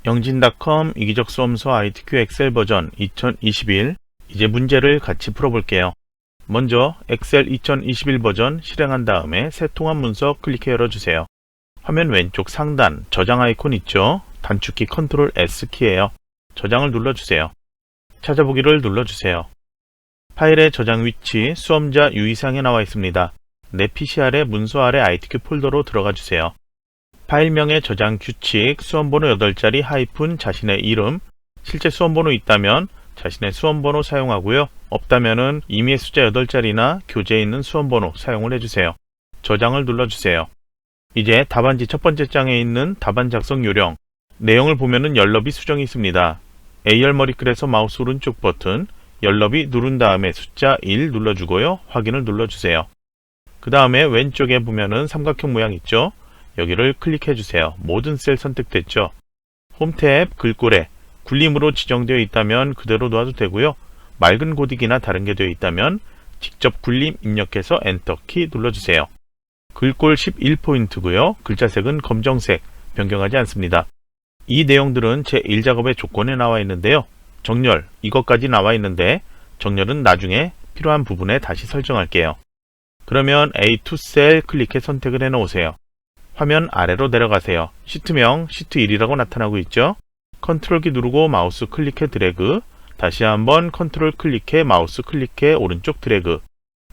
영진닷컴 이기적 수험서 ITQ 엑셀 버전 2021 이제 문제를 같이 풀어볼게요. 먼저 엑셀 2021 버전 실행한 다음에 새 통합 문서 클릭해 열어주세요. 화면 왼쪽 상단 저장 아이콘 있죠? 단축키 컨트롤 S 키예요. 저장을 눌러주세요. 찾아보기를 눌러주세요. 파일의 저장 위치 수험자 유의사항에 나와 있습니다. 내 PC 아래 문서 아래 ITQ 폴더로 들어가 주세요. 파일명의 저장 규칙 수험번호 8자리 하이픈 자신의 이름, 실제 수험번호 있다면 자신의 수험번호 사용하고요. 없다면은 임의의 숫자 8자리나 교재에 있는 수험번호 사용을 해주세요. 저장을 눌러주세요. 이제 답안지 첫 번째 장에 있는 답안 작성 요령 내용을 보면은 열너비 수정이 있습니다. A열 머리글에서 마우스 오른쪽 버튼 열너비 누른 다음에 숫자 1 눌러주고요. 확인을 눌러주세요. 그 다음에 왼쪽에 보면은 삼각형 모양 있죠? 여기를 클릭해 주세요. 모든 셀 선택됐죠? 홈 탭 글꼴에 굴림으로 지정되어 있다면 그대로 놔도 되고요. 맑은 고딕이나 다른 게 되어 있다면 직접 굴림 입력해서 엔터 키 눌러주세요. 글꼴 11포인트고요. 글자색은 검정색, 변경하지 않습니다. 이 내용들은 제1작업의 조건에 나와 있는데요. 정렬, 이것까지 나와 있는데 정렬은 나중에 필요한 부분에 다시 설정할게요. 그러면 A2 셀 클릭해 선택을 해 놓으세요. 화면 아래로 내려가세요. 시트명 시트 1이라고 나타나고 있죠? 컨트롤 키 누르고 마우스 클릭해 드래그, 다시 한번 컨트롤 클릭해 마우스 클릭해 오른쪽 드래그,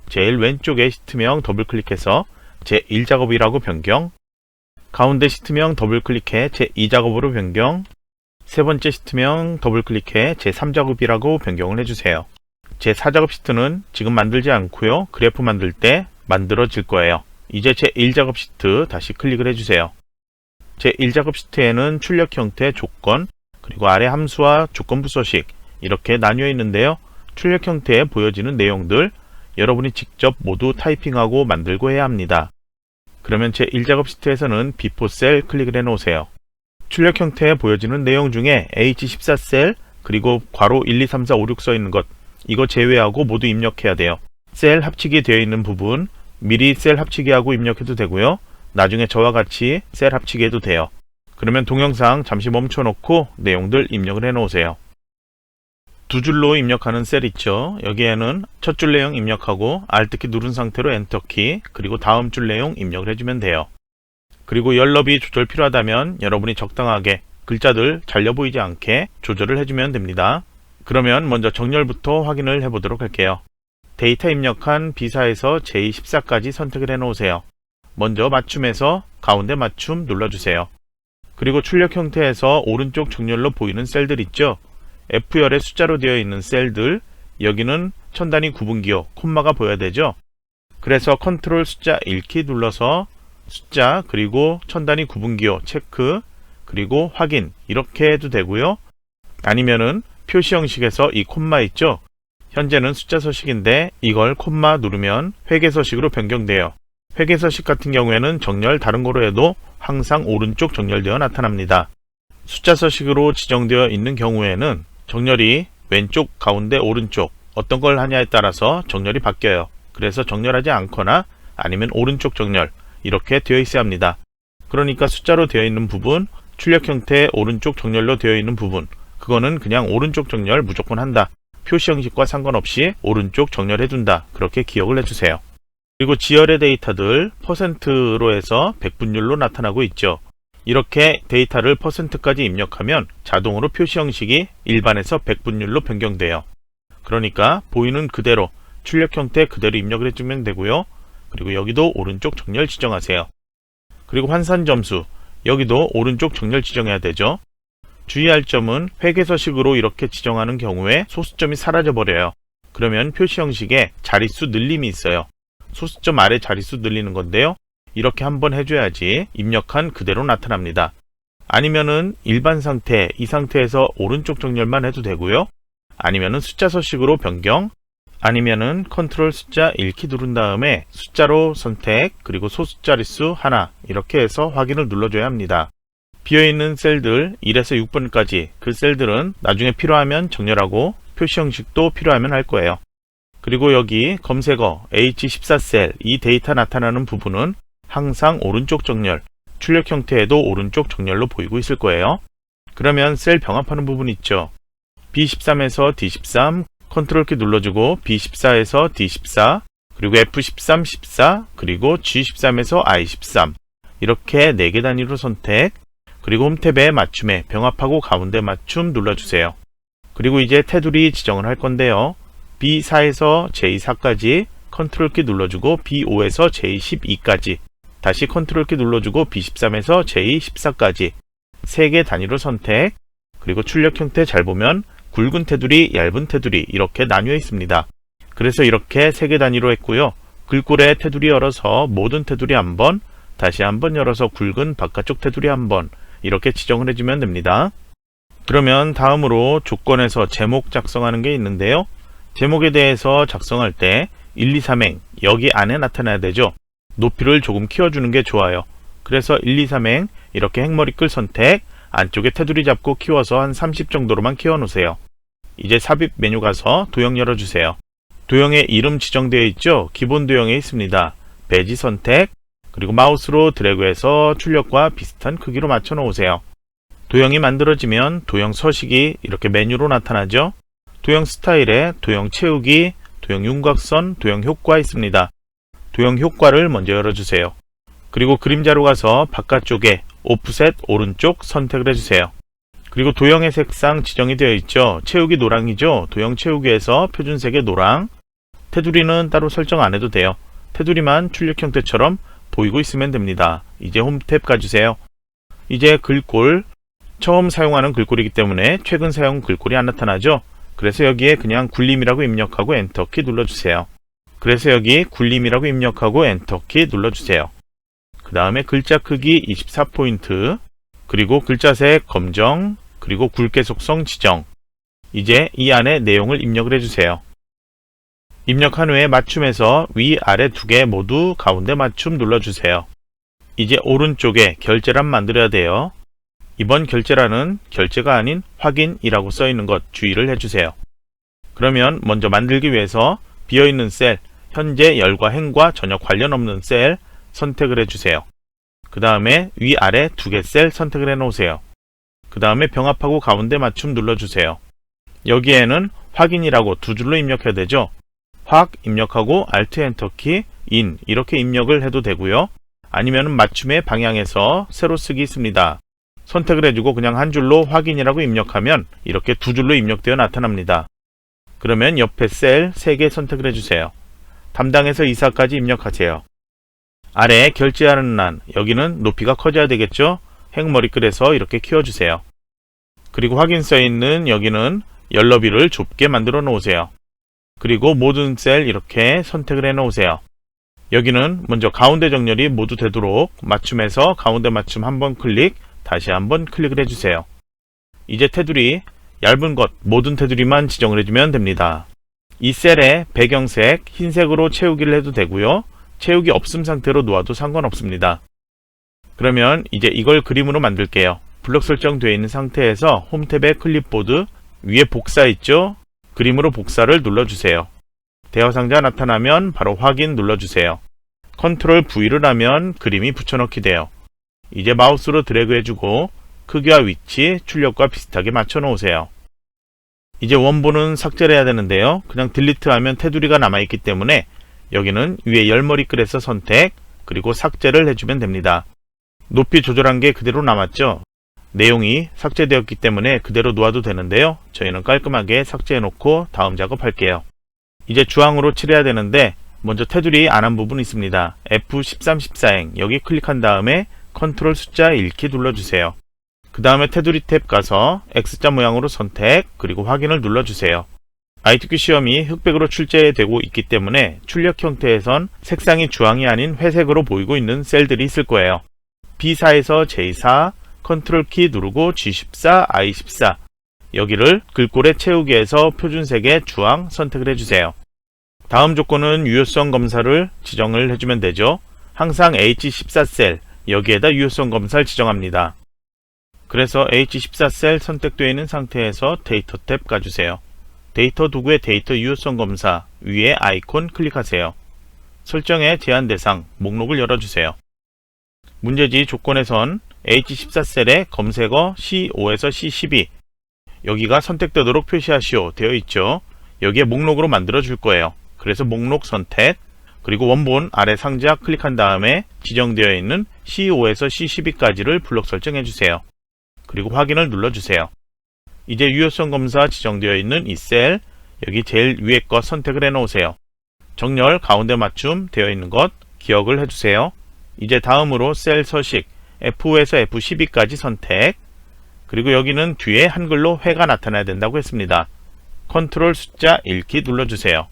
제일 왼쪽에 시트명 더블 클릭해서 제1작업이라고 변경, 가운데 시트명 더블 클릭해 제2작업으로 변경, 세 번째 시트명 더블 클릭해 제3작업이라고 변경을 해주세요. 제4작업 시트는 지금 만들지 않고요. 그래프 만들 때 만들어질 거예요. 이제 제1작업 시트 다시 클릭을 해주세요. 제1작업 시트에는 출력 형태 조건, 그리고 아래 함수와 조건부 서식 이렇게 나뉘어 있는데요. 출력 형태에 보여지는 내용들 여러분이 직접 모두 타이핑하고 만들고 해야 합니다. 그러면 제1작업 시트에서는 B4 셀 클릭을 해 놓으세요. 출력 형태에 보여지는 내용 중에 H14 셀 그리고 괄호 1, 2, 3, 4, 5, 6 써 있는 것 이거 제외하고 모두 입력해야 돼요. 셀 합치기 되어 있는 부분 미리 셀 합치기 하고 입력해도 되고요. 나중에 저와 같이 셀 합치기 해도 돼요. 그러면 동영상 잠시 멈춰 놓고 내용들 입력을 해 놓으세요. 두 줄로 입력하는 셀 있죠. 여기에는 첫 줄 내용 입력하고 Alt키 누른 상태로 엔터키 그리고 다음 줄 내용 입력을 해주면 돼요. 그리고 열너비 조절 필요하다면 여러분이 적당하게 글자들 잘려 보이지 않게 조절을 해주면 됩니다. 그러면 먼저 정렬부터 확인을 해보도록 할게요. 데이터 입력한 B사에서 J14까지 선택을 해 놓으세요. 먼저 맞춤에서 가운데 맞춤 눌러주세요. 그리고 출력 형태에서 오른쪽 정렬로 보이는 셀들 있죠? F열의 숫자로 되어 있는 셀들 여기는 천 단위 구분기호 콤마가 보여야 되죠? 그래서 컨트롤 숫자 1키 눌러서 숫자 그리고 천 단위 구분기호 체크 그리고 확인 이렇게 해도 되고요. 아니면은 표시 형식에서 이 콤마 있죠? 현재는 숫자 서식인데 이걸 콤마 누르면 회계 서식으로 변경돼요. 회계 서식 같은 경우에는 정렬 다른 거로 해도 항상 오른쪽 정렬되어 나타납니다. 숫자 서식으로 지정되어 있는 경우에는 정렬이 왼쪽, 가운데, 오른쪽 어떤 걸 하냐에 따라서 정렬이 바뀌어요. 그래서 정렬하지 않거나 아니면 오른쪽 정렬 이렇게 되어 있어야 합니다. 그러니까 숫자로 되어 있는 부분, 출력 형태 오른쪽 정렬로 되어 있는 부분 그거는 그냥 오른쪽 정렬 무조건 한다. 표시 형식과 상관없이 오른쪽 정렬해둔다. 그렇게 기억을 해주세요. 그리고 지열의 데이터들 %로 해서 백분율로 나타나고 있죠. 이렇게 데이터를 %까지 입력하면 자동으로 표시 형식이 일반에서 백분율로 변경돼요. 그러니까 보이는 그대로 출력 형태 그대로 입력을 해주면 되고요. 그리고 여기도 오른쪽 정렬 지정하세요. 그리고 환산 점수 여기도 오른쪽 정렬 지정해야 되죠. 주의할 점은 회계서식으로 이렇게 지정하는 경우에 소수점이 사라져 버려요. 그러면 표시 형식에 자릿수 늘림이 있어요. 소수점 아래 자릿수 늘리는 건데요. 이렇게 한번 해줘야지 입력한 그대로 나타납니다. 아니면은 일반 상태, 이 상태에서 오른쪽 정렬만 해도 되고요. 아니면은 숫자 서식으로 변경, 아니면은 컨트롤 숫자 1키 누른 다음에 숫자로 선택, 그리고 소수 자릿수 하나 이렇게 해서 확인을 눌러줘야 합니다. 비어있는 셀들 1에서 6번까지 그 셀들은 나중에 필요하면 정렬하고 표시 형식도 필요하면 할 거예요. 그리고 여기 검색어 H14 셀 이 데이터 나타나는 부분은 항상 오른쪽 정렬, 출력 형태에도 오른쪽 정렬로 보이고 있을 거예요. 그러면 셀 병합하는 부분 있죠. B13에서 D13, 컨트롤 키 눌러주고 B14에서 D14, 그리고 F13, 14, 그리고 G13에서 I13 이렇게 4개 단위로 선택, 그리고 홈탭에 맞춤에 병합하고 가운데 맞춤 눌러주세요. 그리고 이제 테두리 지정을 할 건데요. B4에서 J4까지 컨트롤 키 눌러주고 B5에서 J12까지 다시 컨트롤 키 눌러주고 B13에서 J14까지 3개 단위로 선택, 그리고 출력 형태 잘 보면 굵은 테두리, 얇은 테두리 이렇게 나뉘어 있습니다. 그래서 이렇게 3개 단위로 했고요. 글꼴에 테두리 열어서 모든 테두리 한번, 다시 한번 열어서 굵은 바깥쪽 테두리 한번 이렇게 지정을 해주면 됩니다. 그러면 다음으로 조건에서 제목 작성하는 게 있는데요. 제목에 대해서 작성할 때 1, 2, 3행 여기 안에 나타나야 되죠. 높이를 조금 키워주는 게 좋아요. 그래서 1, 2, 3행 이렇게 행머리끌 선택, 안쪽에 테두리 잡고 키워서 한 30 정도로만 키워 놓으세요. 이제 삽입 메뉴 가서 도형 열어주세요. 도형의 이름 지정되어 있죠? 기본 도형에 있습니다. 배지 선택, 그리고 마우스로 드래그해서 출력과 비슷한 크기로 맞춰 놓으세요. 도형이 만들어지면 도형 서식이 이렇게 메뉴로 나타나죠? 도형 스타일에 도형 채우기, 도형 윤곽선, 도형 효과 있습니다. 도형 효과를 먼저 열어주세요. 그리고 그림자로 가서 바깥쪽에 오프셋 오른쪽 선택을 해주세요. 그리고 도형의 색상 지정이 되어 있죠. 채우기 노랑이죠. 도형 채우기에서 표준색의 노랑. 테두리는 따로 설정 안 해도 돼요. 테두리만 출력 형태처럼 보이고 있으면 됩니다. 이제 홈 탭 가주세요. 이제 글꼴, 처음 사용하는 글꼴이기 때문에 최근 사용 글꼴이 안 나타나죠. 그래서 여기에 그냥 굴림이라고 입력하고 엔터키 눌러주세요. 그래서 여기 굴림이라고 입력하고 엔터키 눌러주세요. 그 다음에 글자 크기 24포인트, 그리고 글자색 검정, 그리고 굵게 속성 지정. 이제 이 안에 내용을 입력을 해주세요. 입력한 후에 맞춤에서 위, 아래 2개 모두 가운데 맞춤 눌러주세요. 이제 오른쪽에 결제란 만들어야 돼요. 이번 결제란은 결제가 아닌 확인이라고 써있는 것 주의를 해주세요. 그러면 먼저 만들기 위해서 비어있는 셀, 현재 열과 행과 전혀 관련 없는 셀 선택을 해주세요. 그 다음에 위아래 2개 셀 선택을 해 놓으세요. 그 다음에 병합하고 가운데 맞춤 눌러주세요. 여기에는 확인이라고 2줄로 입력해야 되죠. 확 입력하고 Alt 엔터키 인 이렇게 입력을 해도 되고요. 아니면 맞춤의 방향에서 세로 쓰기 있습니다. 선택을 해주고 그냥 한 줄로 확인이라고 입력하면 이렇게 2줄로 입력되어 나타납니다. 그러면 옆에 셀 3개 선택을 해주세요. 담당에서 이사까지 입력하세요. 아래 결제하는 란, 여기는 높이가 커져야 되겠죠? 행머리글에서 이렇게 키워주세요. 그리고 확인 써있는 여기는 열 너비를 좁게 만들어 놓으세요. 그리고 모든 셀 이렇게 선택을 해 놓으세요. 여기는 먼저 가운데 정렬이 모두 되도록 맞춤에서 가운데 맞춤 한번 클릭, 다시 한번 클릭을 해주세요. 이제 테두리, 얇은 것 모든 테두리만 지정을 해주면 됩니다. 이 셀에 배경색 흰색으로 채우기를 해도 되고요. 채우기 없음 상태로 놓아도 상관없습니다. 그러면 이제 이걸 그림으로 만들게요. 블록 설정되어 있는 상태에서 홈 탭에 클립보드, 위에 복사 있죠? 그림으로 복사를 눌러주세요. 대화 상자 나타나면 바로 확인 눌러주세요. 컨트롤 V를 하면 그림이 붙여넣기 돼요. 이제 마우스로 드래그 해주고 크기와 위치, 출력과 비슷하게 맞춰 놓으세요. 이제 원본은 삭제를 해야 되는데요. 그냥 딜리트 하면 테두리가 남아있기 때문에 여기는 위에 열머리글에서 선택, 그리고 삭제를 해주면 됩니다. 높이 조절한 게 그대로 남았죠? 내용이 삭제되었기 때문에 그대로 놓아도 되는데요. 저희는 깔끔하게 삭제해 놓고 다음 작업할게요. 이제 주황으로 칠해야 되는데 먼저 테두리 안 한 부분 있습니다. F13, 14행 여기 클릭한 다음에 컨트롤 숫자 1키 눌러주세요. 그 다음에 테두리 탭 가서 X자 모양으로 선택, 그리고 확인을 눌러주세요. ITQ 시험이 흑백으로 출제되고 있기 때문에 출력 형태에선 색상이 주황이 아닌 회색으로 보이고 있는 셀들이 있을 거예요. B4에서 J4, 컨트롤 키 누르고 G14, I14 여기를 글꼴에 채우기에서 표준색의 주황 선택을 해주세요. 다음 조건은 유효성 검사를 지정을 해주면 되죠. 항상 H14셀 여기에다 유효성 검사를 지정합니다. 그래서 H14셀 선택되어 있는 상태에서 데이터 탭 가주세요. 데이터 도구의 데이터 유효성 검사 위에 아이콘 클릭하세요. 설정의 제한 대상 목록을 열어주세요. 문제지 조건에선 H14 셀에 검색어 C5에서 C12 여기가 선택되도록 표시하시오 되어 있죠. 여기에 목록으로 만들어 줄 거예요. 그래서 목록 선택, 그리고 원본 아래 상자 클릭한 다음에 지정되어 있는 C5에서 C12까지를 블록 설정해 주세요. 그리고 확인을 눌러 주세요. 이제 유효성 검사 지정되어 있는 이 셀, 여기 제일 위에 것 선택을 해 놓으세요. 정렬 가운데 맞춤 되어 있는 것 기억을 해 주세요. 이제 다음으로 셀 서식 F5에서 F12까지 선택, 그리고 여기는 뒤에 한글로 회가 나타나야 된다고 했습니다. 컨트롤 숫자 1키 눌러주세요.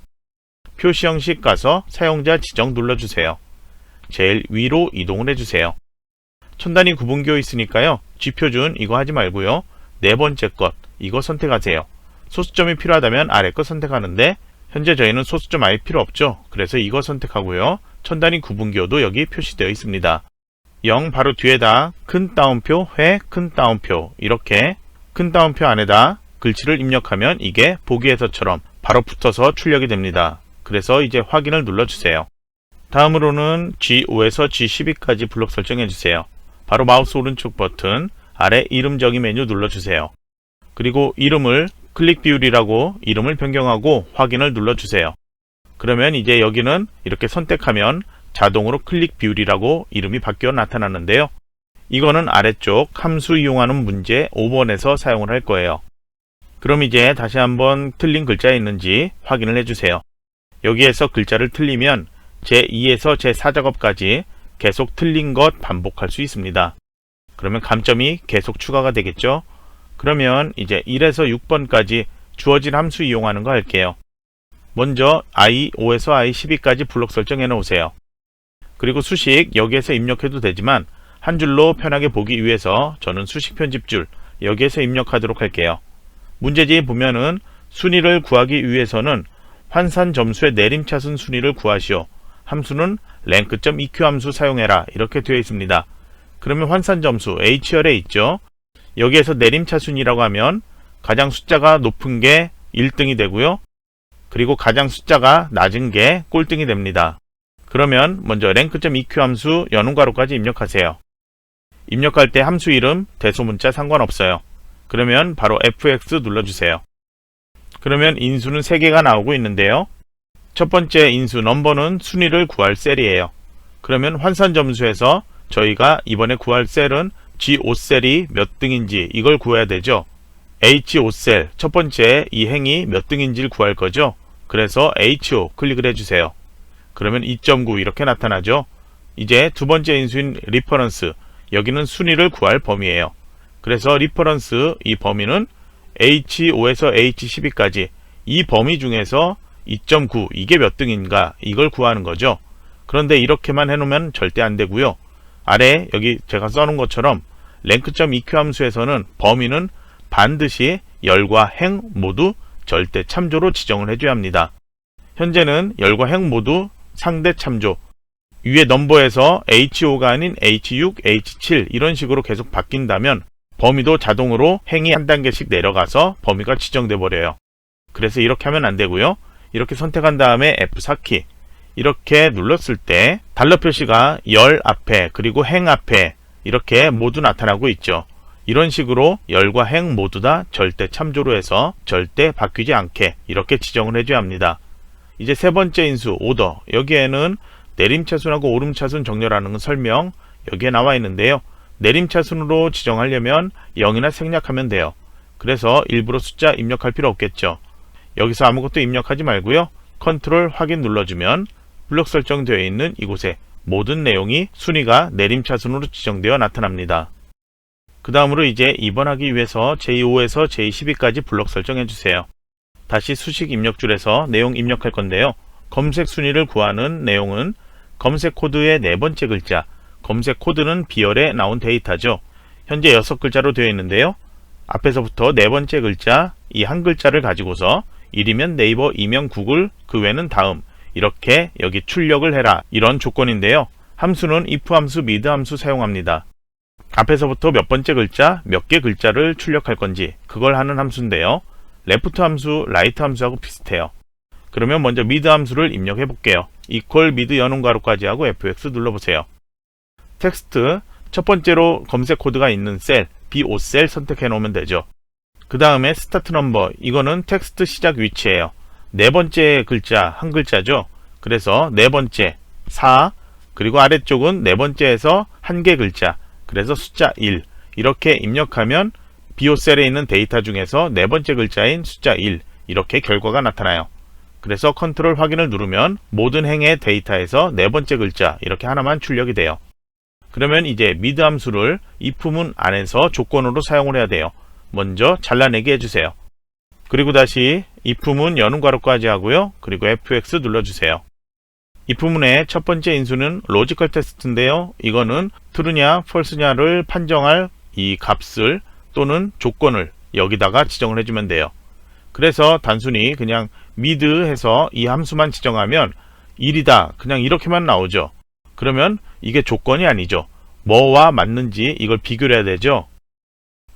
표시 형식 가서 사용자 지정 눌러주세요. 제일 위로 이동을 해주세요. 첨단위 구분기호 있으니까요. G표준 이거 하지 말고요. 네 번째 것 이거 선택하세요. 소수점이 필요하다면 아래 거 선택하는데 현재 저희는 소수점 아예 필요 없죠. 그래서 이거 선택하고요. 첨단위 구분기호도 여기 표시되어 있습니다. 0 바로 뒤에다 큰 따옴표 회 큰 따옴표 이렇게 큰 따옴표 안에다 글씨를 입력하면 이게 보기에서처럼 바로 붙어서 출력이 됩니다. 그래서 이제 확인을 눌러주세요. 다음으로는 G5에서 G12까지 블록 설정해 주세요. 바로 마우스 오른쪽 버튼 아래 이름 정의 메뉴 눌러주세요. 그리고 이름을 클릭 비율이라고 이름을 변경하고 확인을 눌러주세요. 그러면 이제 여기는 이렇게 선택하면 자동으로 클릭 비율이라고 이름이 바뀌어 나타나는데요. 이거는 아래쪽 함수 이용하는 문제 5번에서 사용을 할 거예요. 그럼 이제 다시 한번 틀린 글자 있는지 확인을 해주세요. 여기에서 글자를 틀리면 제2에서 제4작업까지 계속 틀린 것 반복할 수 있습니다. 그러면 감점이 계속 추가가 되겠죠. 그러면 이제 1에서 6번까지 주어진 함수 이용하는 거 할게요. 먼저 I5에서 I12까지 블록 설정해 놓으세요. 그리고 수식 여기에서 입력해도 되지만 한 줄로 편하게 보기 위해서 저는 수식 편집줄 여기에서 입력하도록 할게요. 문제지에 보면은 순위를 구하기 위해서는 환산 점수의 내림차순 순위를 구하시오. 함수는 rank.eq 함수 사용해라 이렇게 되어 있습니다. 그러면 환산 점수 H열에 있죠. 여기에서 내림차순이라고 하면 가장 숫자가 높은 게 1등이 되고요. 그리고 가장 숫자가 낮은 게 꼴등이 됩니다. 그러면 먼저 rank.eq 함수 연음괄호까지 입력하세요. 입력할 때 함수 이름 대소문자 상관없어요. 그러면 바로 FX 눌러주세요. 그러면 인수는 3개가 나오고 있는데요. 첫 번째 인수 넘버는 순위를 구할 셀이에요. 그러면 환산 점수에서 저희가 이번에 구할 셀은 G5셀이 몇 등인지 이걸 구해야 되죠. H5셀 첫 번째 이 행이 몇 등인지를 구할 거죠. 그래서 HO 클릭을 해주세요. 그러면 2.9 이렇게 나타나죠. 이제 두 번째 인수인 리퍼런스 여기는 순위를 구할 범위예요. 그래서 리퍼런스 이 범위는 H5에서 H12까지 이 범위 중에서 2.9 이게 몇 등인가 이걸 구하는 거죠. 그런데 이렇게만 해놓으면 절대 안 되고요. 아래 여기 제가 써놓은 것처럼 rank.eq 함수에서는 범위는 반드시 열과 행 모두 절대 참조로 지정을 해줘야 합니다. 현재는 열과 행 모두 상대 참조, 위에 넘버에서 H5가 아닌 H6, H7 이런 식으로 계속 바뀐다면 범위도 자동으로 행이 한 단계씩 내려가서 범위가 지정돼 버려요. 그래서 이렇게 하면 안 되고요. 이렇게 선택한 다음에 F4키 이렇게 눌렀을 때 달러 표시가 열 앞에 그리고 행 앞에 이렇게 모두 나타나고 있죠. 이런 식으로 열과 행 모두 다 절대 참조로 해서 절대 바뀌지 않게 이렇게 지정을 해줘야 합니다. 이제 세 번째 인수 오더 여기에는 내림차순하고 오름차순 정렬하는 설명 여기에 나와 있는데요. 내림차순으로 지정하려면 0이나 생략하면 돼요. 그래서 일부러 숫자 입력할 필요 없겠죠. 여기서 아무것도 입력하지 말고요. 컨트롤 확인 눌러주면 블록 설정되어 있는 이곳에 모든 내용이 순위가 내림차순으로 지정되어 나타납니다. 그 다음으로 이제 입원하기 위해서 J5에서 J12까지 블록 설정해 주세요. 다시 수식 입력줄에서 내용 입력할 건데요. 검색 순위를 구하는 내용은 검색 코드의 네 번째 글자, 검색 코드는 비열에 나온 데이터죠. 현재 6글자로 되어 있는데요. 앞에서부터 네 번째 글자, 이 한 글자를 가지고서 1이면 네이버, 2면 구글, 그 외는 다음 이렇게 여기 출력을 해라 이런 조건인데요. 함수는 if 함수, mid 함수 사용합니다. 앞에서부터 몇 번째 글자, 몇 개 글자를 출력할 건지 그걸 하는 함수인데요. left 함수, right 함수하고 비슷해요. 그러면 먼저 mid 함수를 입력해 볼게요. equal mid 연음괄호까지 하고 fx 눌러보세요. 텍스트 첫 번째로 검색 코드가 있는 셀 B5셀 선택해 놓으면 되죠. 그 다음에 스타트 넘버, 이거는 텍스트 시작 위치예요. 네 번째 글자 한 글자죠. 그래서 네 번째 4, 그리고 아래쪽은 네 번째에서 한 개 글자, 그래서 숫자 1 이렇게 입력하면 B5셀에 있는 데이터 중에서 네 번째 글자인 숫자 1 이렇게 결과가 나타나요. 그래서 컨트롤 확인을 누르면 모든 행의 데이터에서 네 번째 글자 이렇게 하나만 출력이 돼요. 그러면 이제 미드 함수를 if문 안에서 조건으로 사용을 해야 돼요. 먼저 잘라내기 해주세요. 그리고 다시 if문 여는 괄호까지 하고요. 그리고 fx 눌러주세요. if문의 첫 번째 인수는 로지컬 테스트인데요. 이거는 true냐 false냐를 판정할 이 값을 또는 조건을 여기다가 지정을 해주면 돼요. 그래서 단순히 그냥 mid 해서 이 함수만 지정하면 1이다 그냥 이렇게만 나오죠. 그러면 이게 조건이 아니죠. 뭐와 맞는지 이걸 비교를 해야 되죠.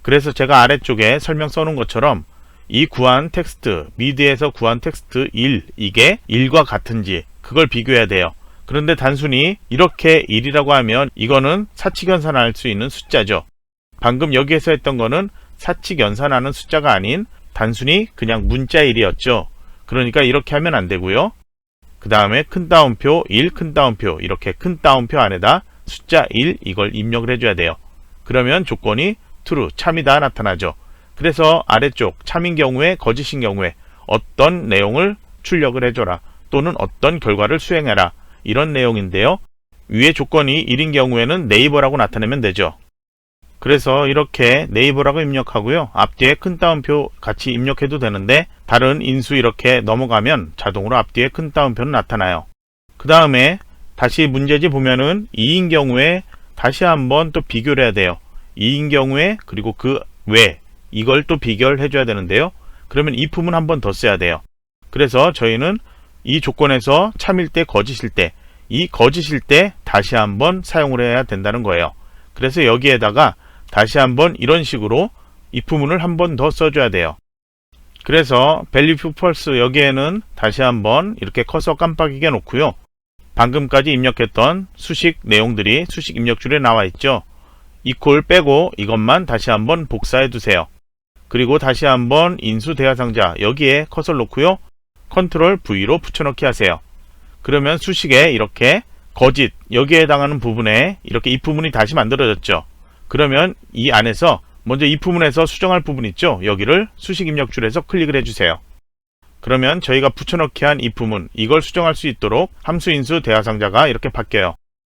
그래서 제가 아래쪽에 설명 써놓은 것처럼 이 구한 텍스트, mid에서 구한 텍스트 1, 이게 1과 같은지 그걸 비교해야 돼요. 그런데 단순히 이렇게 1이라고 하면 이거는 사칙 연산할 수 있는 숫자죠. 방금 여기에서 했던 거는 사칙 연산하는 숫자가 아닌 단순히 그냥 문자 1이었죠. 그러니까 이렇게 하면 안 되고요. 그 다음에 큰 따옴표 1, 큰 따옴표 이렇게 큰 따옴표 안에다 숫자 1 이걸 입력을 해줘야 돼요. 그러면 조건이 true, 참이다 나타나죠. 그래서 아래쪽 참인 경우에 거짓인 경우에 어떤 내용을 출력을 해줘라 또는 어떤 결과를 수행해라 이런 내용인데요. 위에 조건이 1인 경우에는 네이버라고 나타내면 되죠. 그래서 이렇게 네이버라고 입력하고요. 앞뒤에 큰 따옴표 같이 입력해도 되는데 다른 인수 이렇게 넘어가면 자동으로 앞뒤에 큰 따옴표는 나타나요. 그 다음에 다시 문제지 보면은 2인 경우에 다시 한번 또 비교를 해야 돼요. 2인 경우에 그리고 그 외 이걸 또 비교를 해줘야 되는데요. 그러면 if문 한 번 더 써야 돼요. 그래서 저희는 이 조건에서 참일 때 거짓일 때 이 거짓일 때 다시 한번 사용을 해야 된다는 거예요. 그래서 여기에다가 다시 한번 이런 식으로 if문을 한 번 더 써줘야 돼요. 그래서 value false 여기에는 다시 한번 이렇게 커서 깜빡이게 놓고요. 방금까지 입력했던 수식 내용들이 수식 입력줄에 나와 있죠. equal 빼고 이것만 다시 한번 복사해 두세요. 그리고 다시 한번 인수 대하상자 여기에 커서를 놓고요. 컨트롤 V로 붙여넣기 하세요. 그러면 수식에 이렇게 거짓 여기에 해당하는 부분에 이렇게 if문이 다시 만들어졌죠. 그러면 이 안에서 먼저 if문에서 수정할 부분 있죠. 여기를 수식 입력줄에서 클릭을 해주세요. 그러면 저희가 붙여넣기 한 if문 이걸 수정할 수 있도록 함수 인수 대하상자가 이렇게 바뀌어요.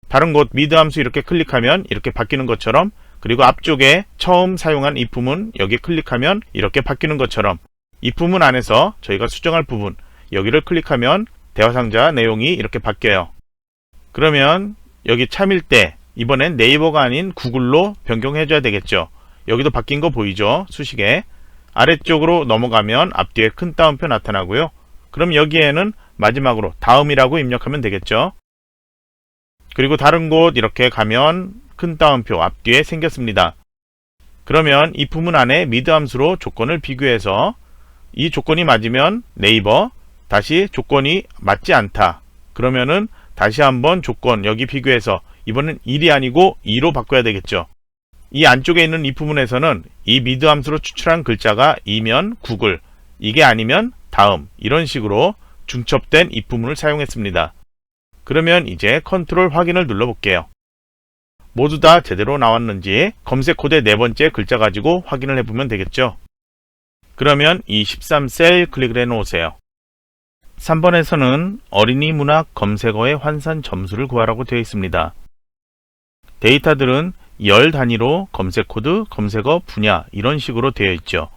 다른 곳 mid 함수 이렇게 클릭하면 이렇게 바뀌는 것처럼, 그리고 앞쪽에 처음 사용한 if문 여기 클릭하면 이렇게 바뀌는 것처럼 if문 안에서 저희가 수정할 부분 여기를 클릭하면 대화상자 내용이 이렇게 바뀌어요. 그러면 여기 참일 때 이번엔 네이버가 아닌 구글로 변경해줘야 되겠죠. 여기도 바뀐 거 보이죠? 수식에 아래쪽으로 넘어가면 앞뒤에 큰 따옴표 나타나고요. 그럼 여기에는 마지막으로 다음이라고 입력하면 되겠죠. 그리고 다른 곳 이렇게 가면 큰 따옴표 앞뒤에 생겼습니다. 그러면 if문 안에 mid 함수로 조건을 비교해서 이 조건이 맞으면 네이버, 다시 조건이 맞지 않다 그러면은 다시 한번 조건 여기 비교해서 이번엔 1이 아니고 2로 바꿔야 되겠죠. 이 안쪽에 있는 if문에서는 이 mid 함수로 추출한 글자가 2면 구글, 이게 아니면 다음 이런 식으로 중첩된 if문을 사용했습니다. 그러면 이제 컨트롤 확인을 눌러볼게요. 모두 다 제대로 나왔는지 검색 코드의 네 번째 글자 가지고 확인을 해보면 되겠죠. 그러면 이 13셀 클릭을 해 놓으세요. 3번에서는 어린이 문학 검색어의 환산 점수를 구하라고 되어 있습니다. 데이터들은 열 단위로 검색 코드, 검색어, 분야 이런 식으로 되어 있죠.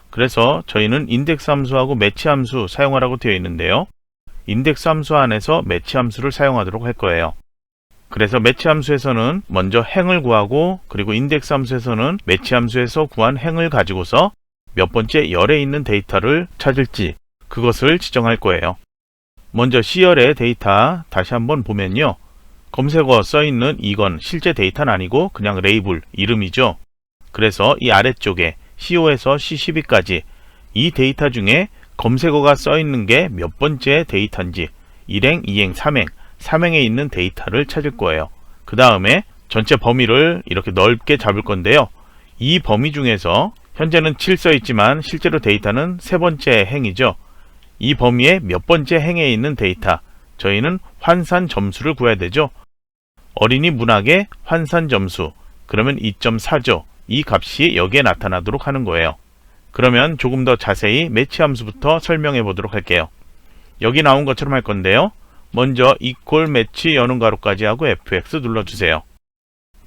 그래서 저희는 인덱스 함수하고 매치 함수 사용하라고 되어 있는데요. 인덱스 함수 안에서 매치 함수를 사용하도록 할 거예요. 그래서 매치 함수에서는 먼저 행을 구하고, 그리고 인덱스 함수에서는 매치 함수에서 구한 행을 가지고서 몇 번째 열에 있는 데이터를 찾을지 그것을 지정할 거예요. 먼저 C열의 데이터 다시 한번 보면요. 검색어 써있는 이건 실제 데이터는 아니고 그냥 레이블, 이름이죠. 그래서 이 아래쪽에 C5에서 C12까지 이 데이터 중에 검색어가 써있는 게 몇 번째 데이터인지 1행, 2행, 3행, 3행에 있는 데이터를 찾을 거예요. 그 다음에 전체 범위를 이렇게 넓게 잡을 건데요. 이 범위 중에서 현재는 7 써 있지만 실제로 데이터는 세 번째 행이죠. 이 범위의 몇 번째 행에 있는 데이터, 저희는 환산 점수를 구해야 되죠. 어린이 문학의 환산 점수, 그러면 2.4죠. 이 값이 여기에 나타나도록 하는 거예요. 그러면 조금 더 자세히 매치 함수부터 설명해 보도록 할게요. 여기 나온 것처럼 할 건데요. 먼저 equal 매치 여는 가로까지 하고 fx 눌러주세요.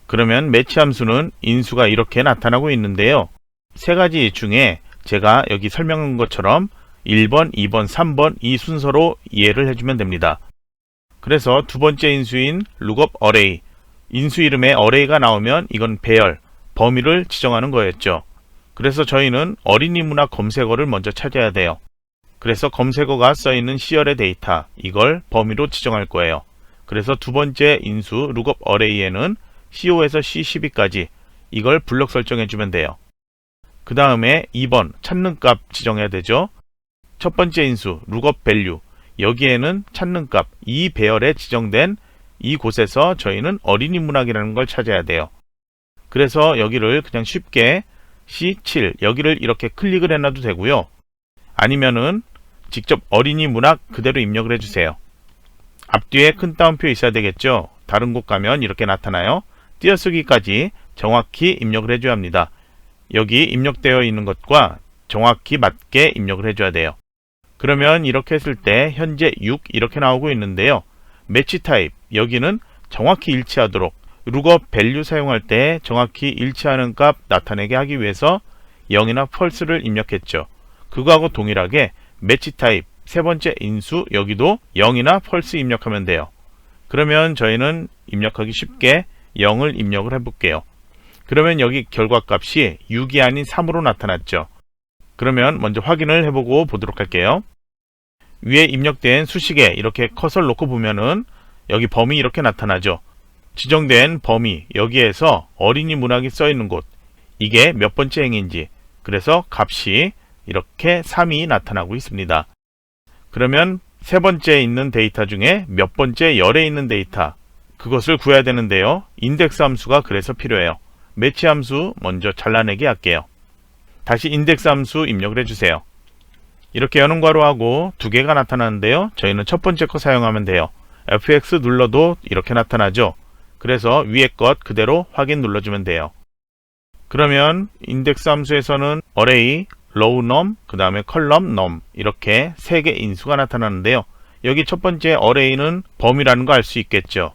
그러면 매치 함수는 인수가 이렇게 나타나고 있는데요. 세 가지 중에 제가 여기 설명한 것처럼 1번, 2번, 3번 이 순서로 이해를 해주면 됩니다. 그래서 두 번째 인수인 lookup array, 인수 이름에 array가 나오면 이건 배열, 범위를 지정하는 거였죠. 그래서 저희는 어린이 문학 검색어를 먼저 찾아야 돼요. 그래서 검색어가 써있는 C열의 데이터, 이걸 범위로 지정할 거예요. 그래서 두 번째 인수 lookup array에는 CO에서 C12까지 이걸 블록 설정해주면 돼요. 그 다음에 2번 찾는 값 지정해야 되죠. 첫 번째 인수 lookup value, 여기에는 찾는 값, 이 배열에 지정된 이곳에서 저희는 어린이 문학이라는 걸 찾아야 돼요. 그래서 여기를 그냥 쉽게 C7, 여기를 이렇게 클릭을 해놔도 되고요. 아니면은 직접 어린이 문학 그대로 입력을 해주세요. 앞뒤에 큰 따옴표 있어야 되겠죠. 다른 곳 가면 이렇게 나타나요. 띄어쓰기까지 정확히 입력을 해줘야 합니다. 여기 입력되어 있는 것과 정확히 맞게 입력을 해줘야 돼요. 그러면 이렇게 했을 때 현재 6 이렇게 나오고 있는데요. 매치 타입, 여기는 정확히 일치하도록 lookup value 사용할 때 정확히 일치하는 값 나타내게 하기 위해서 0이나 false를 입력했죠. 그거하고 동일하게 매치 타입 세 번째 인수, 여기도 0이나 false 입력하면 돼요. 그러면 저희는 입력하기 쉽게 0을 입력을 해볼게요. 그러면 여기 결과값이 6이 아닌 3으로 나타났죠. 그러면 먼저 확인을 해보고 보도록 할게요. 위에 입력된 수식에 이렇게 커서를 놓고 보면은 여기 범위 이렇게 나타나죠. 지정된 범위, 여기에서 어린이 문학이 써있는 곳, 이게 몇 번째 행인지, 그래서 값이 이렇게 3이 나타나고 있습니다. 그러면 세 번째 있는 데이터 중에 몇 번째 열에 있는 데이터, 그것을 구해야 되는데요. 인덱스 함수가 그래서 필요해요. 매치 함수 먼저 잘라내기 할게요. 다시 인덱스 함수 입력을 해주세요. 이렇게 여는 괄호하고 두 개가 나타나는데요. 저희는 첫 번째 거 사용하면 돼요. fx 눌러도 이렇게 나타나죠. 그래서 위에 것 그대로 확인 눌러주면 돼요. 그러면 인덱스 함수에서는 array, row num, 그 다음에 column num 이렇게 세 개 인수가 나타나는데요. 여기 첫 번째 array는 범위라는 거 알 수 있겠죠.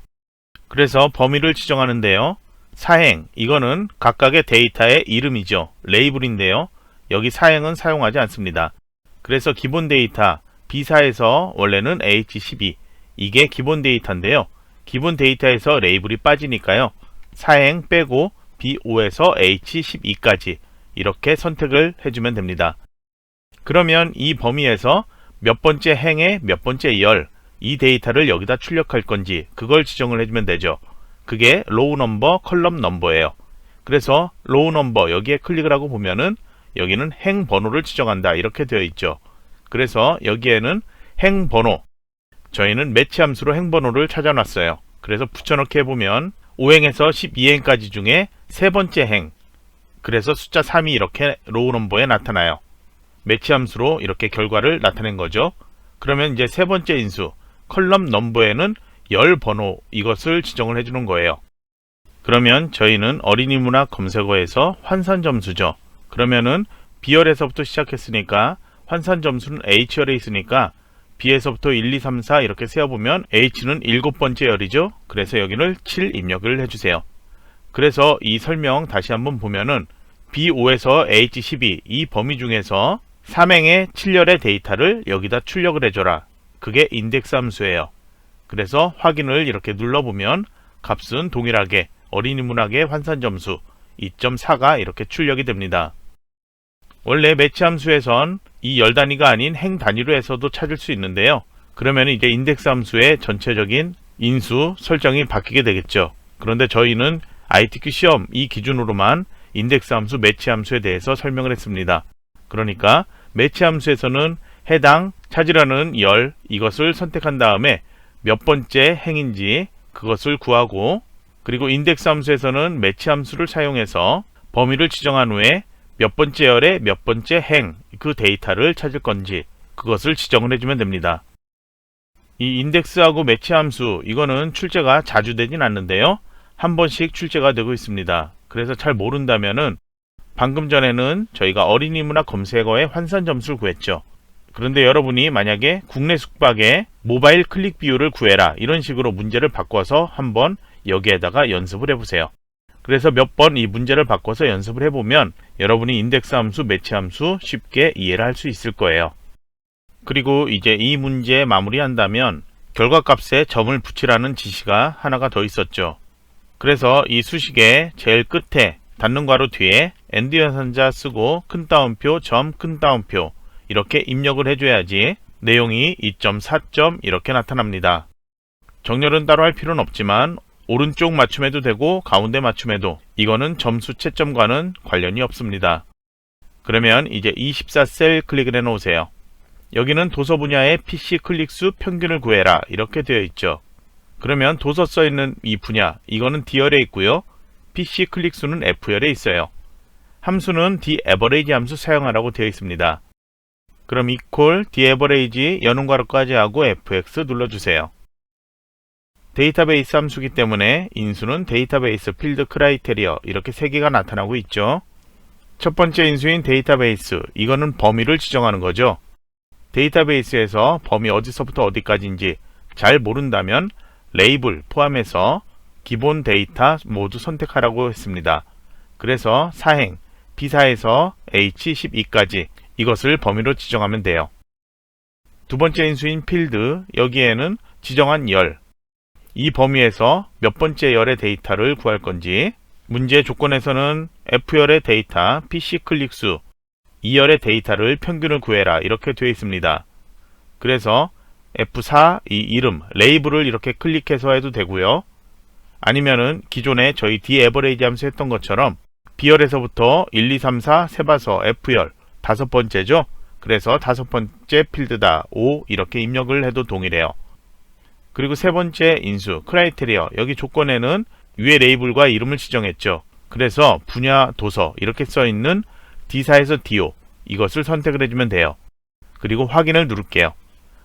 그래서 범위를 지정하는데요. 사행, 이거는 각각의 데이터의 이름이죠. 레이블인데요. 여기 사행은 사용하지 않습니다. 그래서 기본 데이터 B4에서 원래는 H12, 이게 기본 데이터인데요. 기본 데이터에서 레이블이 빠지니까요. 사행 빼고 B5에서 H12까지 이렇게 선택을 해주면 됩니다. 그러면 이 범위에서 몇 번째 행의 몇 번째 열, 이 데이터를 여기다 출력할 건지 그걸 지정을 해주면 되죠. 그게 로우 넘버, 컬럼 넘버예요. 그래서 로우 넘버 여기에 클릭을 하고 보면은 여기는 행 번호를 지정한다 이렇게 되어 있죠. 그래서 여기에는 행 번호, 저희는 매치 함수로 행 번호를 찾아놨어요. 그래서 붙여넣기 해보면 5행에서 12행까지 중에 세 번째 행, 그래서 숫자 3이 이렇게 로우 넘버에 나타나요. 매치 함수로 이렇게 결과를 나타낸 거죠. 그러면 이제 세 번째 인수 컬럼 넘버에는 열 번호, 이것을 지정을 해주는 거예요. 그러면 저희는 어린이 문학 검색어에서 환산 점수죠. 그러면은 B열에서부터 시작했으니까 환산 점수는 H열에 있으니까 B에서부터 1, 2, 3, 4 이렇게 세어보면 H는 7번째 열이죠. 그래서 여기를 7 입력을 해주세요. 그래서 이 설명 다시 한번 보면은 B5에서 H12 이 범위 중에서 3행의 7열의 데이터를 여기다 출력을 해줘라. 그게 인덱스 함수예요. 그래서 확인을 이렇게 눌러보면 값은 동일하게 어린이 문학의 환산 점수 2.4가 이렇게 출력이 됩니다. 원래 매치 함수에선 이 열 단위가 아닌 행 단위로 해서도 찾을 수 있는데요. 그러면 이제 인덱스 함수의 전체적인 인수 설정이 바뀌게 되겠죠. 그런데 저희는 ITQ 시험 이 기준으로만 인덱스 함수, 매치 함수에 대해서 설명을 했습니다. 그러니까 매치 함수에서는 해당 찾으려는 열, 이것을 선택한 다음에 몇 번째 행인지 그것을 구하고 그리고 인덱스 함수에서는 매치 함수를 사용해서 범위를 지정한 후에 몇 번째 열의 몇 번째 행, 그 데이터를 찾을 건지 그것을 지정을 해주면 됩니다. 이 인덱스하고 매치 함수, 이거는 출제가 자주 되진 않는데요. 한 번씩 출제가 되고 있습니다. 그래서 잘 모른다면은 방금 전에는 저희가 어린이문학 검색어의 환산 점수를 구했죠. 그런데 여러분이 만약에 국내 숙박의 모바일 클릭 비율을 구해라, 이런 식으로 문제를 바꿔서 한번 여기에다가 연습을 해보세요. 그래서 몇 번 이 문제를 바꿔서 연습을 해보면 여러분이 인덱스 함수, 매치 함수 쉽게 이해를 할 수 있을 거예요. 그리고 이제 이 문제 마무리한다면 결과값에 점을 붙이라는 지시가 하나가 더 있었죠. 그래서 이 수식의 제일 끝에 닫는 괄호 뒤에 엔드 연산자 쓰고 큰 따옴표, 점, 큰 따옴표 이렇게 입력을 해줘야지 내용이 2.4점 이렇게 나타납니다. 정렬은 따로 할 필요는 없지만 오른쪽 맞춤해도 되고 가운데 맞춤해도 이거는 점수 채점과는 관련이 없습니다. 그러면 이제 24셀 클릭을 해 놓으세요. 여기는 도서 분야의 PC 클릭수 평균을 구해라 이렇게 되어 있죠. 그러면 도서 써있는 이 분야, 이거는 D열에 있고요. PC 클릭수는 F열에 있어요. 함수는 TAverage 함수 사용하라고 되어 있습니다. 그럼 equal TAverage 여는 괄호까지 하고 FX 눌러주세요. 데이터베이스 함수기 때문에 인수는 데이터베이스 필드 크라이테리어 이렇게 3개가 나타나고 있죠. 첫 번째 인수인 데이터베이스, 이거는 범위를 지정하는 거죠. 데이터베이스에서 범위 어디서부터 어디까지인지 잘 모른다면 레이블 포함해서 기본 데이터 모두 선택하라고 했습니다. 그래서 사행, B사에서 H12까지 이것을 범위로 지정하면 돼요. 두 번째 인수인 필드, 여기에는 지정한 열, 이 범위에서 몇 번째 열의 데이터를 구할 건지, 문제 조건에서는 F열의 데이터, PC 클릭수, 2열의 데이터를 평균을 구해라 이렇게 되어 있습니다. 그래서 F4, 이 이름, 레이블을 이렇게 클릭해서 해도 되고요. 아니면은 기존에 저희 TAverage 함수 했던 것처럼 B열에서부터 1, 2, 3, 4 세봐서 F열, 5번째죠. 그래서 5번째 필드다, 5 이렇게 입력을 해도 동일해요. 그리고 세 번째 인수, 크라이테리어, 여기 조건에는 위에 레이블과 이름을 지정했죠. 그래서 분야 도서 이렇게 써있는 D사에서 DO 이것을 선택을 해주면 돼요. 그리고 확인을 누를게요.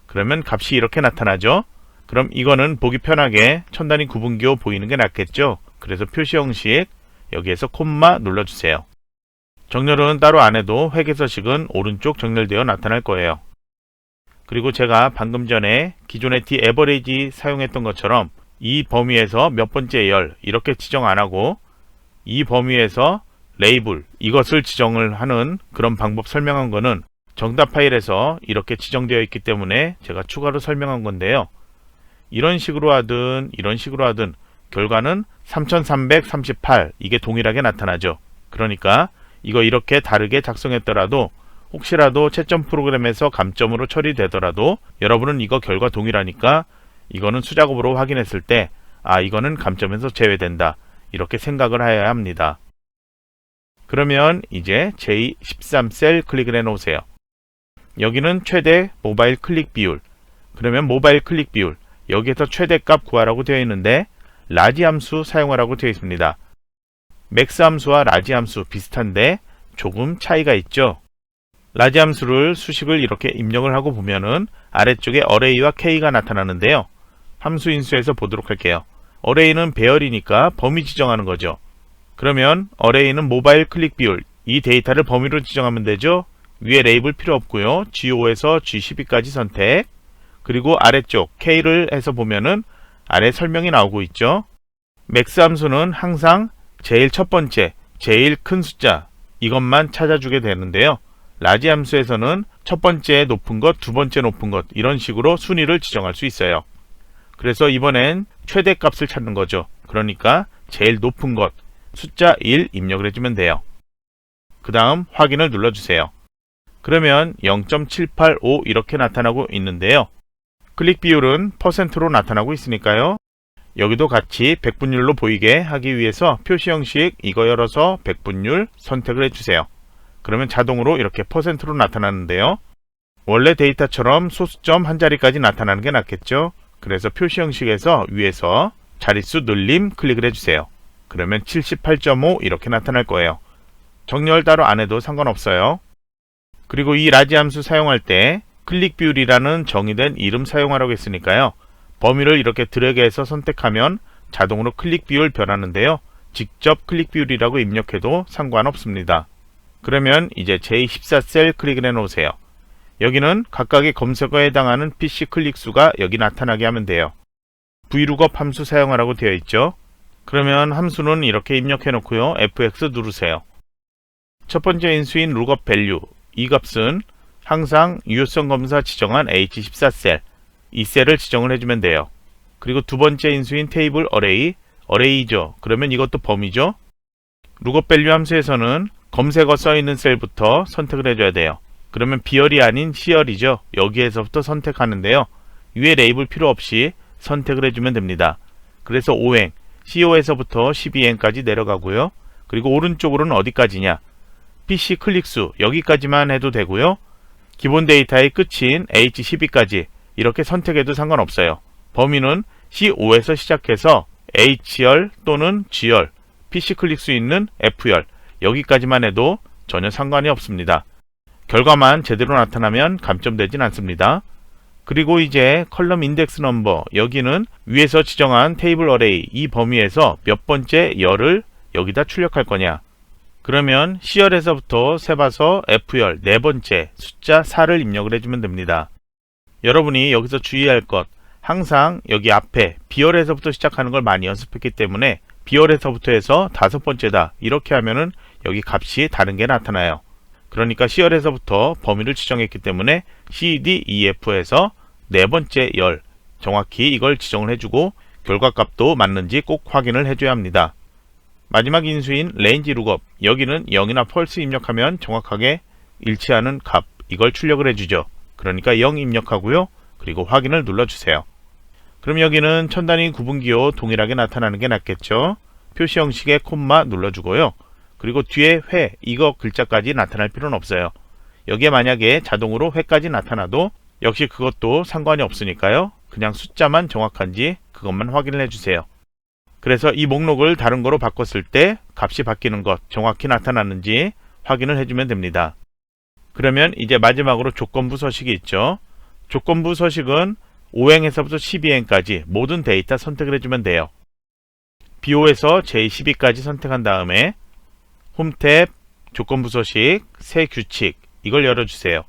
그러면 값이 이렇게 나타나죠. 그럼 이거는 보기 편하게 천 단위 구분기호 보이는 게 낫겠죠. 그래서 표시 형식 여기에서 콤마 눌러주세요. 정렬은 따로 안 해도 회계서식은 오른쪽 정렬되어 나타날 거예요. 그리고 제가 방금 전에 기존의 TAverage 사용했던 것처럼 이 범위에서 몇 번째 열 이렇게 지정 안 하고 이 범위에서 레이블 이것을 지정을 하는 그런 방법 설명한 거는 정답 파일에서 이렇게 지정되어 있기 때문에 제가 추가로 설명한 건데요. 이런 식으로 하든 이런 식으로 하든 결과는 3338 이게 동일하게 나타나죠. 그러니까 이거 이렇게 다르게 작성했더라도 혹시라도 채점 프로그램에서 감점으로 처리되더라도 여러분은 이거 결과 동일하니까 이거는 수작업으로 확인했을 때 아 이거는 감점에서 제외된다 이렇게 생각을 해야 합니다. 그러면 이제 J13셀 클릭을 해 놓으세요. 여기는 최대 모바일 클릭 비율, 그러면 모바일 클릭 비율 여기에서 최대값 구하라고 되어 있는데 라지 함수 사용하라고 되어 있습니다. 맥스 함수와 라지 함수 비슷한데 조금 차이가 있죠. 라지 함수를 수식을 이렇게 입력을 하고 보면은 아래쪽에 array와 k가 나타나는데요. 함수 인수에서 보도록 할게요. array는 배열이니까 범위 지정하는 거죠. 그러면 array는 모바일 클릭 비율, 이 데이터를 범위로 지정하면 되죠. 위에 레이블 필요 없고요. G5에서 G12까지 선택, 그리고 아래쪽 K를 해서 보면은 아래 설명이 나오고 있죠. 맥스 함수는 항상 제일 첫 번째, 제일 큰 숫자 이것만 찾아주게 되는데요. 라지 함수에서는 첫 번째 높은 것, 두 번째 높은 것 이런 식으로 순위를 지정할 수 있어요. 그래서 이번엔 최대값을 찾는 거죠. 그러니까 제일 높은 것, 숫자 1 입력을 해주면 돼요. 그 다음 확인을 눌러주세요. 그러면 0.785 이렇게 나타나고 있는데요. 클릭 비율은 %로 나타나고 있으니까요. 여기도 같이 백분율로 보이게 하기 위해서 표시 형식 이거 열어서 백분율 선택을 해주세요. 그러면 자동으로 이렇게 %로 나타나는데요. 원래 데이터처럼 소수점 한 자리까지 나타나는 게 낫겠죠. 그래서 표시 형식에서 위에서 자릿수 늘림 클릭을 해주세요. 그러면 78.5 이렇게 나타날 거예요. 정렬 따로 안 해도 상관없어요. 그리고 이 라지 함수 사용할 때 클릭 비율이라는 정의된 이름 사용하라고 했으니까요. 범위를 이렇게 드래그해서 선택하면 자동으로 클릭 비율 변하는데요. 직접 클릭 비율이라고 입력해도 상관없습니다. 그러면 이제 제14셀 클릭을 해 놓으세요. 여기는 각각의 검색어에 해당하는 PC 클릭 수가 여기 나타나게 하면 돼요. VLOOKUP 함수 사용하라고 되어 있죠. 그러면 함수는 이렇게 입력해 놓고요. F(x) 누르세요. 첫 번째 인수인 lookup value, 이 값은 항상 유효성 검사 지정한 H14셀, 이 셀을 지정을 해주면 돼요. 그리고 두 번째 인수인 테이블 어레이, 어레이죠. 그러면 이것도 범위죠. lookup value 함수에서는 검색어 써있는 셀부터 선택을 해줘야 돼요. 그러면 비열이 아닌 C열이죠. 여기에서부터 선택하는데요. 위에 레이블 필요 없이 선택을 해주면 됩니다. 그래서 5행, CO에서부터 12행까지 내려가고요. 그리고 오른쪽으로는 어디까지냐? PC 클릭수 여기까지만 해도 되고요. 기본 데이터의 끝인 H12까지 이렇게 선택해도 상관없어요. 범위는 C5에서 시작해서 H열 또는 G열, PC 클릭수 있는 F열 여기까지만 해도 전혀 상관이 없습니다. 결과만 제대로 나타나면 감점되진 않습니다. 그리고 이제 컬럼 인덱스 넘버, 여기는 위에서 지정한 테이블 어레이 이 범위에서 몇 번째 열을 여기다 출력할 거냐. 그러면 C열에서부터 세봐서 F열 네 번째 숫자 4를 입력을 해주면 됩니다. 여러분이 여기서 주의할 것, 항상 여기 앞에 B열에서부터 시작하는 걸 많이 연습했기 때문에 B열에서부터 해서 다섯 번째다 이렇게 하면은 여기 값이 다른 게 나타나요. 그러니까 C열에서부터 범위를 지정했기 때문에 C, D, E, F에서 네 번째 열 정확히 이걸 지정을 해주고 결과값도 맞는지 꼭 확인을 해줘야 합니다. 마지막 인수인 range lookup, 여기는 0이나 false 입력하면 정확하게 일치하는 값 이걸 출력을 해주죠. 그러니까 0 입력하고요. 그리고 확인을 눌러주세요. 그럼 여기는 천 단위 구분기호 동일하게 나타나는 게 낫겠죠. 표시 형식의 콤마 눌러주고요. 그리고 뒤에 회 이거 글자까지 나타날 필요는 없어요. 여기에 만약에 자동으로 회까지 나타나도 역시 그것도 상관이 없으니까요. 그냥 숫자만 정확한지 그것만 확인을 해주세요. 그래서 이 목록을 다른 거로 바꿨을 때 값이 바뀌는 것 정확히 나타나는지 확인을 해주면 됩니다. 그러면 이제 마지막으로 조건부 서식이 있죠. 조건부 서식은 5행에서부터 12행까지 모든 데이터 선택을 해주면 돼요. BO에서 J12까지 선택한 다음에 홈 탭, 조건부 서식, 새 규칙 이걸 열어주세요.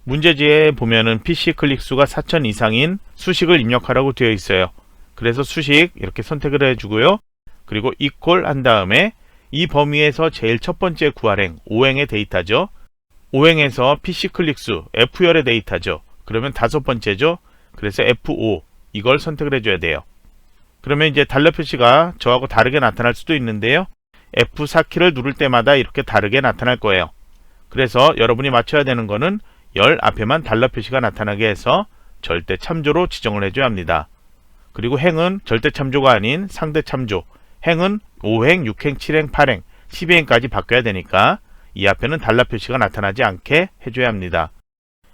문제지에 보면은 PC 클릭수가 4000 이상인 수식을 입력하라고 되어 있어요. 그래서 수식 이렇게 선택을 해주고요. 그리고 equal 한 다음에 이 범위에서 제일 첫 번째 구할행 5행의 데이터죠. 5행에서 PC 클릭수 F열의 데이터죠. 그러면 다섯 번째죠. 그래서 F5 이걸 선택을 해줘야 돼요. 그러면 이제 달러 표시가 저하고 다르게 나타날 수도 있는데요. F4키를 누를 때마다 이렇게 다르게 나타날 거예요. 그래서 여러분이 맞춰야 되는 거는 열 앞에만 달러 표시가 나타나게 해서 절대 참조로 지정을 해줘야 합니다. 그리고 행은 절대 참조가 아닌 상대 참조, 행은 5행, 6행, 7행, 8행, 12행까지 바뀌어야 되니까 이 앞에는 달러 표시가 나타나지 않게 해줘야 합니다.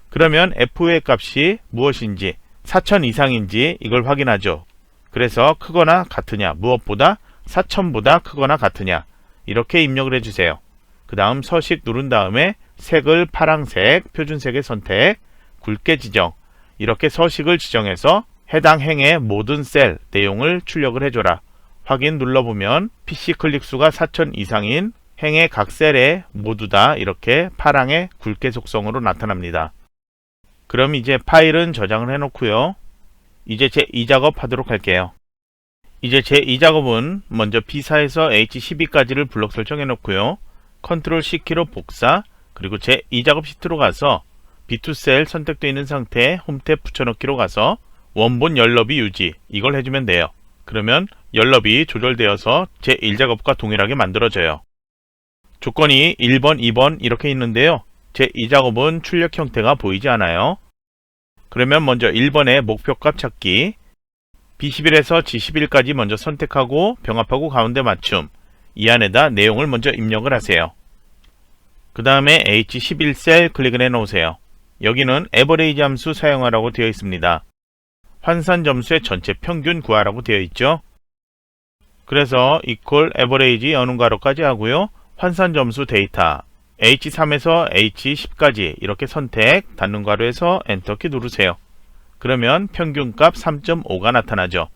그러면 F의 값이 무엇인지 4000 이상인지 이걸 확인하죠. 그래서 크거나 같으냐, 무엇보다 4000보다 크거나 같으냐 이렇게 입력을 해주세요. 그 다음 서식 누른 다음에 색을 파랑색, 표준색의 선택, 굵게 지정 이렇게 서식을 지정해서 해당 행의 모든 셀 내용을 출력을 해줘라. 확인 눌러보면 PC 클릭수가 4000 이상인 행의 각 셀에 모두 다 이렇게 파랑의 굵게 속성으로 나타납니다. 그럼 이제 파일은 저장을 해놓고요. 이제 제2작업 하도록 할게요. 이제 제2작업은 먼저 B4에서 H12까지를 블록 설정해 놓고요. 컨트롤 C키로 복사, 그리고 제2작업 시트로 가서 B2 셀 선택되어 있는 상태에 홈탭 붙여넣기로 가서 원본 열너비 유지 이걸 해주면 돼요. 그러면 열너비 조절되어서 제1작업과 동일하게 만들어져요. 조건이 1번, 2번 이렇게 있는데요. 제2작업은 출력 형태가 보이지 않아요. 그러면 먼저 1번의 목표값 찾기, B11에서 G11까지 먼저 선택하고 병합하고 가운데 맞춤, 이 안에다 내용을 먼저 입력을 하세요. 그 다음에 H11셀 클릭을 해 놓으세요. 여기는 에버레이지 함수 사용하라고 되어 있습니다. 환산 점수의 전체 평균 구하라고 되어 있죠. 그래서 equal average 여는 괄호까지 하고요. 환산 점수 데이터 H3에서 H10까지 이렇게 선택 닫는 괄호에서 엔터키 누르세요. 그러면 평균값 3.5가 나타나죠.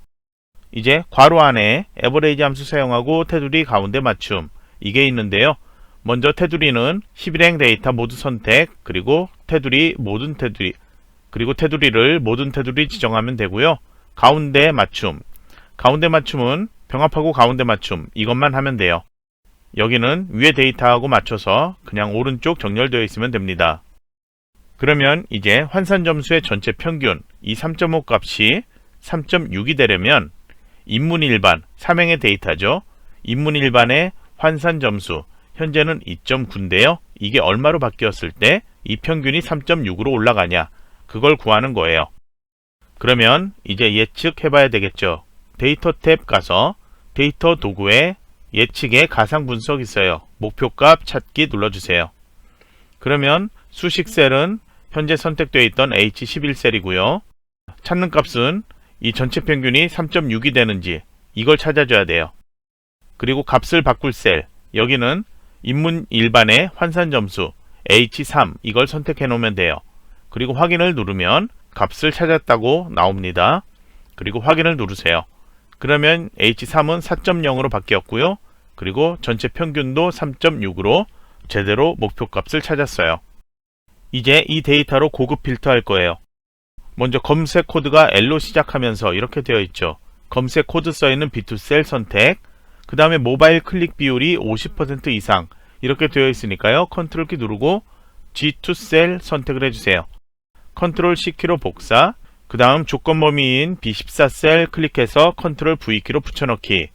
이제 괄호 안에 average 함수 사용하고 테두리 가운데 맞춤 이게 있는데요. 먼저 테두리는 11행 데이터 모두 선택 그리고 테두리 모든 테두리 그리고 테두리를 모든 테두리 지정하면 되고요. 가운데 맞춤은 병합하고 가운데 맞춤 이것만 하면 돼요. 여기는 위에 데이터하고 맞춰서 그냥 오른쪽 정렬되어 있으면 됩니다. 그러면 이제 환산 점수의 전체 평균 이 3.5 값이 3.6이 되려면 인문일반 3행의 데이터죠. 인문일반의 환산 점수 현재는 2.9인데요. 이게 얼마로 바뀌었을 때 이 평균이 3.6으로 올라가냐 그걸 구하는 거예요. 그러면 이제 예측 해봐야 되겠죠. 데이터 탭 가서 데이터 도구에 예측의 가상 분석 있어요. 목표값 찾기 눌러주세요. 그러면 수식 셀은 현재 선택되어 있던 H11셀이고요. 찾는 값은 이 전체 평균이 3.6이 되는지 이걸 찾아줘야 돼요. 그리고 값을 바꿀 셀 여기는 인문 일반의 환산 점수 H3 이걸 선택해 놓으면 돼요. 그리고 확인을 누르면 값을 찾았다고 나옵니다. 그리고 확인을 누르세요. 그러면 H3은 4.0으로 바뀌었고요. 그리고 전체 평균도 3.6으로 제대로 목표값을 찾았어요. 이제 이 데이터로 고급 필터 할 거예요. 먼저 검색 코드가 L로 시작하면서 이렇게 되어 있죠. 검색 코드 써있는 B2 셀 선택 그 다음에 모바일 클릭 비율이 50% 이상 이렇게 되어 있으니까요. 컨트롤 키 누르고 G2 셀 선택을 해주세요. 컨트롤 C키로 복사 그 다음 조건 범위인 B14 셀 클릭해서 컨트롤 V키로 붙여넣기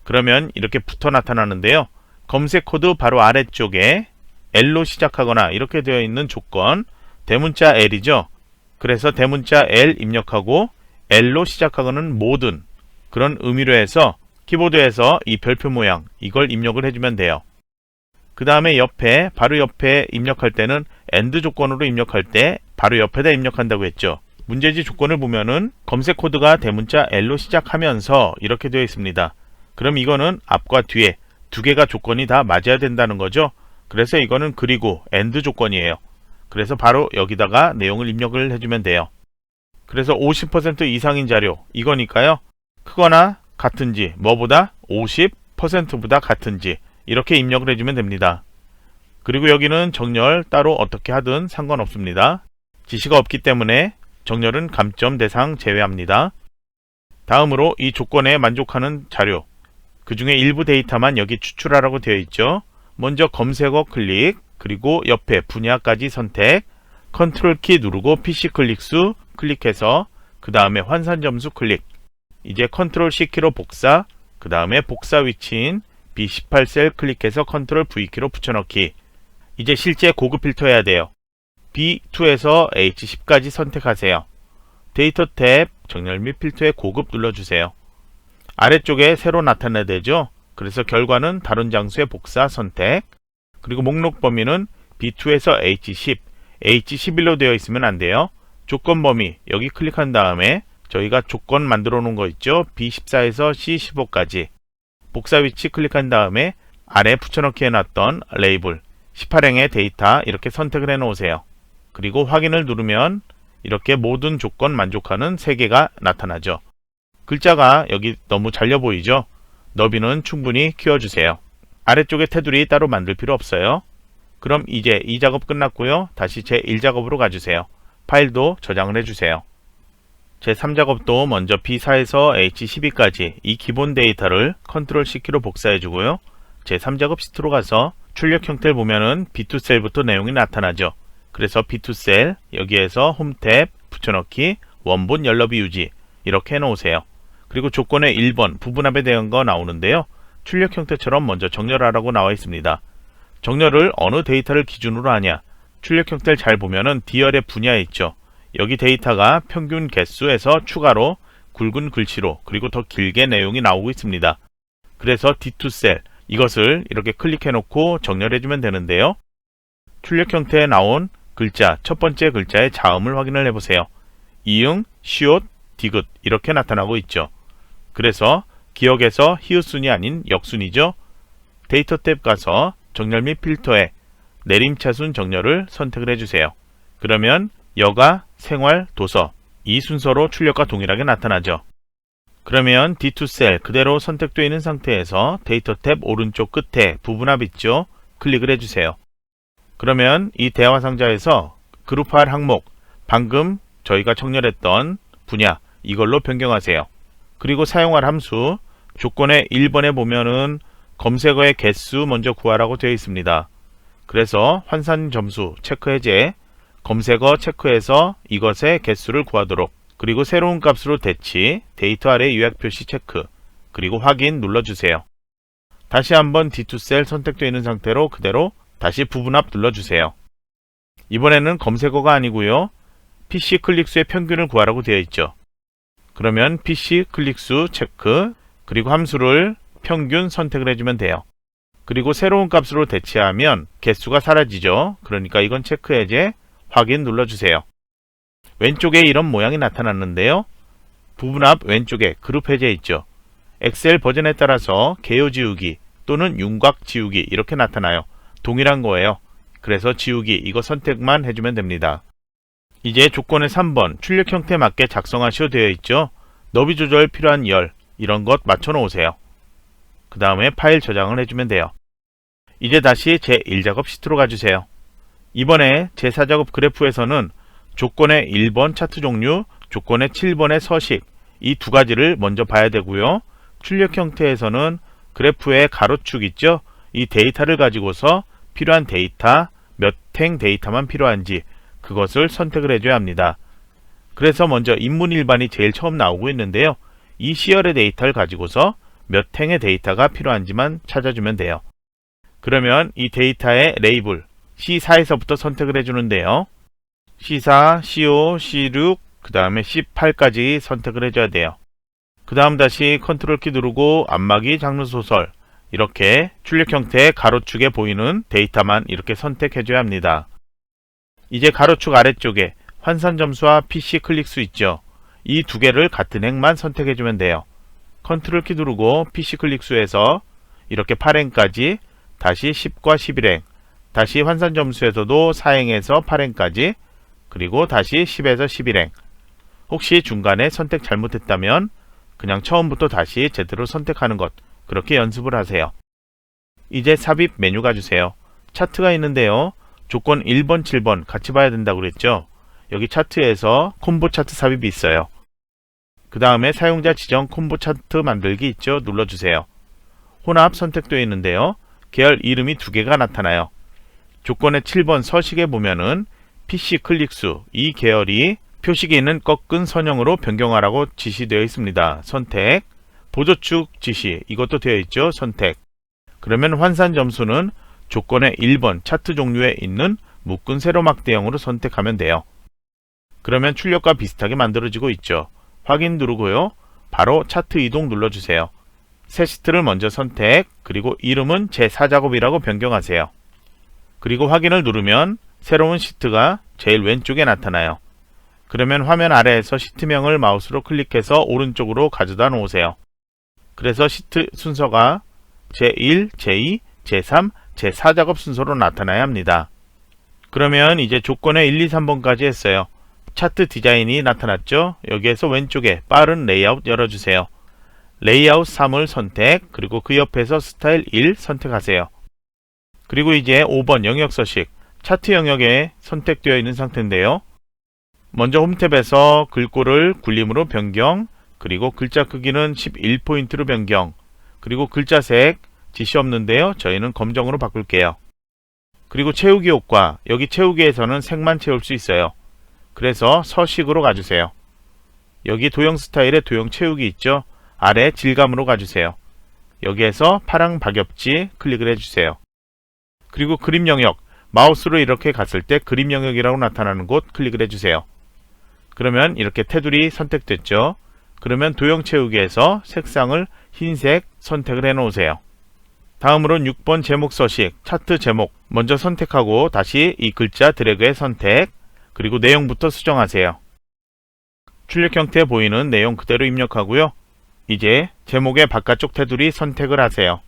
그러면 이렇게 붙어 나타나는데요. 검색 코드 바로 아래쪽에 L로 시작하거나 이렇게 되어 있는 조건 대문자 L이죠. 그래서 대문자 L 입력하고 L로 시작하고는 모든 그런 의미로 해서 키보드에서 이 별표 모양 이걸 입력을 해주면 돼요. 그 다음에 옆에 바로 옆에 입력할 때는 AND 조건으로 입력할 때 바로 옆에다 입력한다고 했죠. 문제지 조건을 보면은 검색 코드가 대문자 L로 시작하면서 이렇게 되어 있습니다. 그럼 이거는 앞과 뒤에 두 개가 조건이 다 맞아야 된다는 거죠. 그래서 이거는 그리고 AND 조건이에요. 그래서 바로 여기다가 내용을 입력을 해주면 돼요. 그래서 50% 이상인 자료 이거니까요. 크거나 같은지 뭐보다 50%보다 같은지 이렇게 입력을 해주면 됩니다. 그리고 여기는 정렬 따로 어떻게 하든 상관없습니다. 지시가 없기 때문에 정렬은 감점 대상 제외합니다. 다음으로 이 조건에 만족하는 자료 그 중에 일부 데이터만 여기 추출하라고 되어 있죠. 먼저 검색어 클릭 그리고 옆에 분야까지 선택 컨트롤 키 누르고 PC 클릭수 클릭해서 그 다음에 환산 점수 클릭 이제 컨트롤 C키로 복사 그 다음에 복사 위치인 B18 셀 클릭해서 컨트롤 V키로 붙여넣기 이제 실제 고급 필터 해야 돼요. B2에서 H10까지 선택하세요. 데이터 탭 정렬 및 필터에 고급 눌러주세요. 아래쪽에 새로 나타나야 되죠. 그래서 결과는 다른 장소에 복사 선택 그리고 목록 범위는 B2에서 H10, H11로 되어 있으면 안 돼요. 조건 범위 여기 클릭한 다음에 저희가 조건 만들어 놓은 거 있죠. B14에서 C15까지 복사 위치 클릭한 다음에 아래 붙여넣기 해놨던 레이블 18행의 데이터 이렇게 선택을 해 놓으세요. 그리고 확인을 누르면 이렇게 모든 조건 만족하는 3개가 나타나죠. 글자가 여기 너무 잘려 보이죠? 너비는 충분히 키워주세요. 아래쪽에 테두리 따로 만들 필요 없어요. 그럼 이제 이 작업 끝났고요. 다시 제1작업으로 가주세요. 파일도 저장을 해주세요. 제3작업도 먼저 B4에서 H12까지 이 기본 데이터를 컨트롤 C키로 복사해주고요. 제3작업 시트로 가서 출력 형태를 보면은 B2 셀부터 내용이 나타나죠. 그래서 B2 셀 여기에서 홈 탭 붙여넣기 원본 열너비 유지 이렇게 해놓으세요. 그리고 조건의 1번 부분합에 대한 거 나오는데요. 출력 형태처럼 먼저 정렬하라고 나와 있습니다. 정렬을 어느 데이터를 기준으로 하냐 출력 형태를 잘 보면은 D열의 분야에 있죠. 여기 데이터가 평균 개수에서 추가로 굵은 글씨로 그리고 더 길게 내용이 나오고 있습니다. 그래서 D2 셀 이것을 이렇게 클릭해 놓고 정렬해 주면 되는데요. 출력 형태에 나온 글자 첫 번째 글자의 자음을 확인을 해보세요. 이응, 시옷, 디귿 이렇게 나타나고 있죠. 그래서 기억에서 히읗순이 아닌 역순이죠. 데이터 탭 가서 정렬 및 필터에 내림차순 정렬을 선택을 해주세요. 그러면 여가, 생활, 도서 이 순서로 출력과 동일하게 나타나죠. 그러면 D2 셀 그대로 선택되어 있는 상태에서 데이터 탭 오른쪽 끝에 부분합 있죠. 클릭을 해주세요. 그러면 이 대화 상자에서 그룹할 항목, 방금 저희가 정렬했던 분야 이걸로 변경하세요. 그리고 사용할 함수 조건의 1번에 보면은 검색어의 개수 먼저 구하라고 되어 있습니다. 그래서 환산 점수 체크 해제, 검색어 체크해서 이것의 개수를 구하도록, 그리고 새로운 값으로 대치, 데이터 아래 요약 표시 체크, 그리고 확인 눌러주세요. 다시 한번 D2 셀 선택되어 있는 상태로 그대로 다시 부분합 눌러주세요. 이번에는 검색어가 아니고요. PC 클릭수의 평균을 구하라고 되어 있죠. 그러면 PC 클릭수 체크, 그리고 함수를 평균 선택을 해주면 돼요. 그리고 새로운 값으로 대체하면 개수가 사라지죠. 그러니까 이건 체크 해제, 확인 눌러주세요. 왼쪽에 이런 모양이 나타났는데요. 부분합 왼쪽에 그룹 해제 있죠. 엑셀 버전에 따라서 개요 지우기 또는 윤곽 지우기 이렇게 나타나요. 동일한 거예요. 그래서 지우기 이거 선택만 해주면 됩니다. 이제 조건의 3번 출력 형태에 맞게 작성하시오 되어 있죠. 너비 조절 필요한 열 이런 것 맞춰 놓으세요. 그 다음에 파일 저장을 해주면 돼요. 이제 다시 제1작업 시트로 가주세요. 이번에 제4작업 그래프에서는 조건의 1번 차트 종류, 조건의 7번의 서식 이 두 가지를 먼저 봐야 되고요. 출력 형태에서는 그래프의 가로축 있죠? 이 데이터를 가지고서 필요한 데이터, 몇 행 데이터만 필요한지 그것을 선택을 해줘야 합니다. 그래서 먼저 인문 일반이 제일 처음 나오고 있는데요. 이 시열의 데이터를 가지고서 몇 행의 데이터가 필요한지만 찾아주면 돼요. 그러면 이 데이터의 레이블 C4에서부터 선택을 해주는데요. C4, C5, C6, 그 다음에 C8까지 선택을 해줘야 돼요. 그 다음 다시 컨트롤 키 누르고 안마기 장르 소설 이렇게 출력 형태의 가로축에 보이는 데이터만 이렇게 선택해줘야 합니다. 이제 가로축 아래쪽에 환산 점수와 PC 클릭수 있죠. 이 두 개를 같은 행만 선택해주면 돼요. 컨트롤 키 누르고 PC 클릭수에서 이렇게 8행까지 다시 10과 11행 다시 환산 점수에서도 4행에서 8행까지 그리고 다시 10에서 11행 혹시 중간에 선택 잘못했다면 그냥 처음부터 다시 제대로 선택하는 것 그렇게 연습을 하세요. 이제 삽입 메뉴 가주세요. 차트가 있는데요. 조건 1번, 7번 같이 봐야 된다고 그랬죠. 여기 차트에서 콤보 차트 삽입이 있어요. 그 다음에 사용자 지정 콤보 차트 만들기 있죠. 눌러주세요. 혼합 선택되어 있는데요. 계열 이름이 두 개가 나타나요. 조건의 7번 서식에 보면은 PC 클릭수 이 계열이 표식이 있는 꺾은 선형으로 변경하라고 지시되어 있습니다. 선택. 보조축 지시 이것도 되어 있죠. 선택. 그러면 환산 점수는 조건의 1번 차트 종류에 있는 묶은 세로막대형으로 선택하면 돼요. 그러면 출력과 비슷하게 만들어지고 있죠. 확인 누르고요. 바로 차트 이동 눌러주세요. 새 시트를 먼저 선택, 그리고 이름은 제4작업이라고 변경하세요. 그리고 확인을 누르면 새로운 시트가 제일 왼쪽에 나타나요. 그러면 화면 아래에서 시트명을 마우스로 클릭해서 오른쪽으로 가져다 놓으세요. 그래서 시트 순서가 제1, 제2, 제3, 제4작업 순서로 나타나야 합니다. 그러면 이제 조건의 1, 2, 3번까지 했어요. 차트 디자인이 나타났죠? 여기에서 왼쪽에 빠른 레이아웃 열어주세요. 레이아웃 3을 선택, 그리고 그 옆에서 스타일 1 선택하세요. 그리고 이제 5번 영역 서식, 차트 영역에 선택되어 있는 상태인데요. 먼저 홈탭에서 글꼴을 굴림으로 변경, 그리고 글자 크기는 11포인트로 변경, 그리고 글자색 지시 없는데요. 저희는 검정으로 바꿀게요. 그리고 채우기 효과, 여기 채우기에서는 색만 채울 수 있어요. 그래서 서식으로 가주세요. 여기 도형 스타일의 도형 채우기 있죠? 아래 질감으로 가주세요. 여기에서 파랑 박엽지 클릭을 해주세요. 그리고 그림 영역, 마우스로 이렇게 갔을 때 그림 영역이라고 나타나는 곳 클릭을 해주세요. 그러면 이렇게 테두리 선택됐죠? 그러면 도형 채우기에서 색상을 흰색 선택을 해 놓으세요. 다음으로는 6번 제목 서식, 차트 제목 먼저 선택하고 다시 이 글자 드래그의 선택, 그리고 내용부터 수정하세요. 출력 형태 보이는 내용 그대로 입력하고요. 이제 제목의 바깥쪽 테두리 선택을 하세요.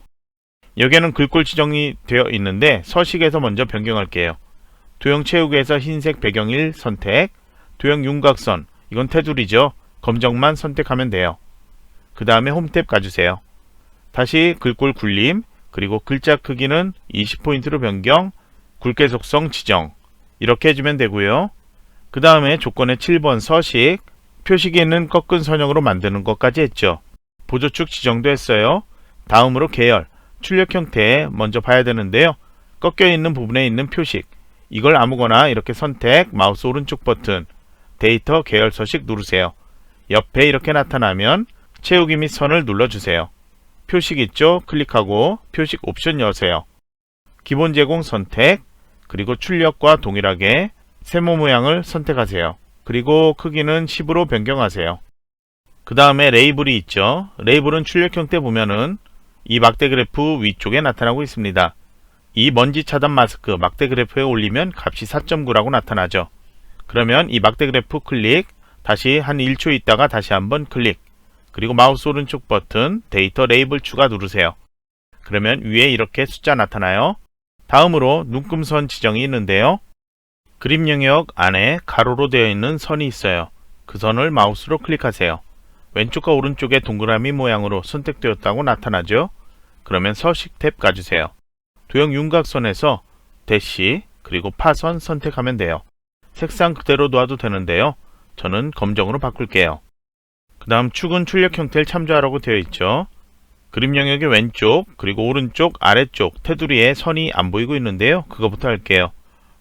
여기에는 글꼴 지정이 되어 있는데 서식에서 먼저 변경할게요. 도형 채우기에서 흰색 배경 1 선택, 도형 윤곽선, 이건 테두리죠. 검정만 선택하면 돼요. 그 다음에 홈 탭 가주세요. 다시 글꼴 굴림, 그리고 글자 크기는 20포인트로 변경, 굵게 속성 지정, 이렇게 해주면 되고요. 그 다음에 조건의 7번 서식, 표식이 있는 꺾은 선형으로 만드는 것까지 했죠. 보조축 지정도 했어요. 다음으로 계열, 출력 형태 먼저 봐야 되는데요. 꺾여 있는 부분에 있는 표식, 이걸 아무거나 이렇게 선택, 마우스 오른쪽 버튼, 데이터 계열 서식 누르세요. 옆에 이렇게 나타나면 채우기 및 선을 눌러주세요. 표식 있죠? 클릭하고 표식 옵션 여세요. 기본 제공 선택, 그리고 출력과 동일하게 세모 모양을 선택하세요. 그리고 크기는 10으로 변경하세요. 그 다음에 레이블이 있죠. 레이블은 출력 형태 보면은 이 막대 그래프 위쪽에 나타나고 있습니다. 이 먼지 차단 마스크 막대 그래프에 올리면 값이 4.9라고 나타나죠. 그러면 이 막대 그래프 클릭, 다시 한 1초 있다가 다시 한번 클릭, 그리고 마우스 오른쪽 버튼 데이터 레이블 추가 누르세요. 그러면 위에 이렇게 숫자 나타나요. 다음으로 눈금선 지정이 있는데요. 그림 영역 안에 가로로 되어 있는 선이 있어요. 그 선을 마우스로 클릭하세요. 왼쪽과 오른쪽에 동그라미 모양으로 선택되었다고 나타나죠. 그러면 서식 탭 가주세요. 도형 윤곽선에서 대시 그리고 파선 선택하면 돼요. 색상 그대로 놔도 되는데요. 저는 검정으로 바꿀게요. 그 다음 축은 출력 형태를 참조하라고 되어 있죠. 그림 영역의 왼쪽 그리고 오른쪽 아래쪽 테두리에 선이 안 보이고 있는데요. 그거부터 할게요.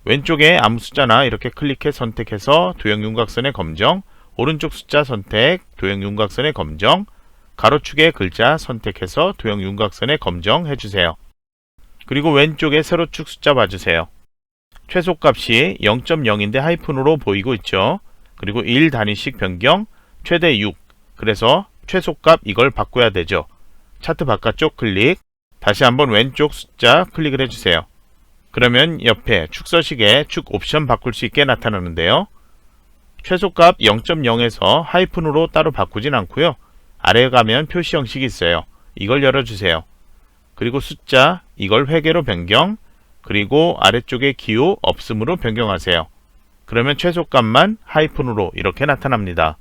왼쪽에 아무 숫자나 이렇게 클릭해 선택해서 도형 윤곽선의 검정, 오른쪽 숫자 선택, 도형 윤곽선의 검정, 가로축의 글자 선택해서 도형 윤곽선의 검정 해주세요. 그리고 왼쪽에 세로축 숫자 봐주세요. 최소값이 0.0인데 하이픈으로 보이고 있죠. 그리고 1 단위씩 변경, 최대 6. 그래서 최소값 이걸 바꿔야 되죠. 차트 바깥쪽 클릭, 다시 한번 왼쪽 숫자 클릭을 해주세요. 그러면 옆에 축 서식에 축 옵션 바꿀 수 있게 나타나는데요. 최소값 0.0에서 하이픈으로 따로 바꾸진 않고요. 아래에 가면 표시 형식이 있어요. 이걸 열어주세요. 그리고 숫자 이걸 회계로 변경, 그리고 아래쪽에 기호 없음으로 변경하세요. 그러면 최소값만 하이픈으로 이렇게 나타납니다.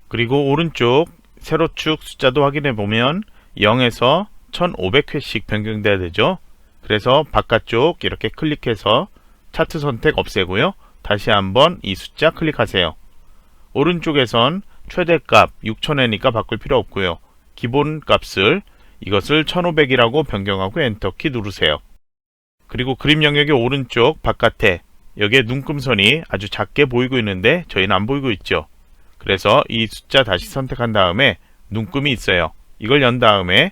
그리고 오른쪽 세로축 숫자도 확인해 보면 0에서 1500회씩 변경돼야 되죠. 그래서 바깥쪽 이렇게 클릭해서 차트 선택 없애고요. 다시 한번 이 숫자 클릭하세요. 오른쪽에선 최대값 6000회니까 바꿀 필요 없고요. 기본 값을 이것을 1500이라고 변경하고 엔터키 누르세요. 그리고 그림 영역의 오른쪽 바깥에 여기에 눈금선이 아주 작게 보이고 있는데 저희는 안 보이고 있죠. 그래서 이 숫자 다시 선택한 다음에 눈금이 있어요. 이걸 연 다음에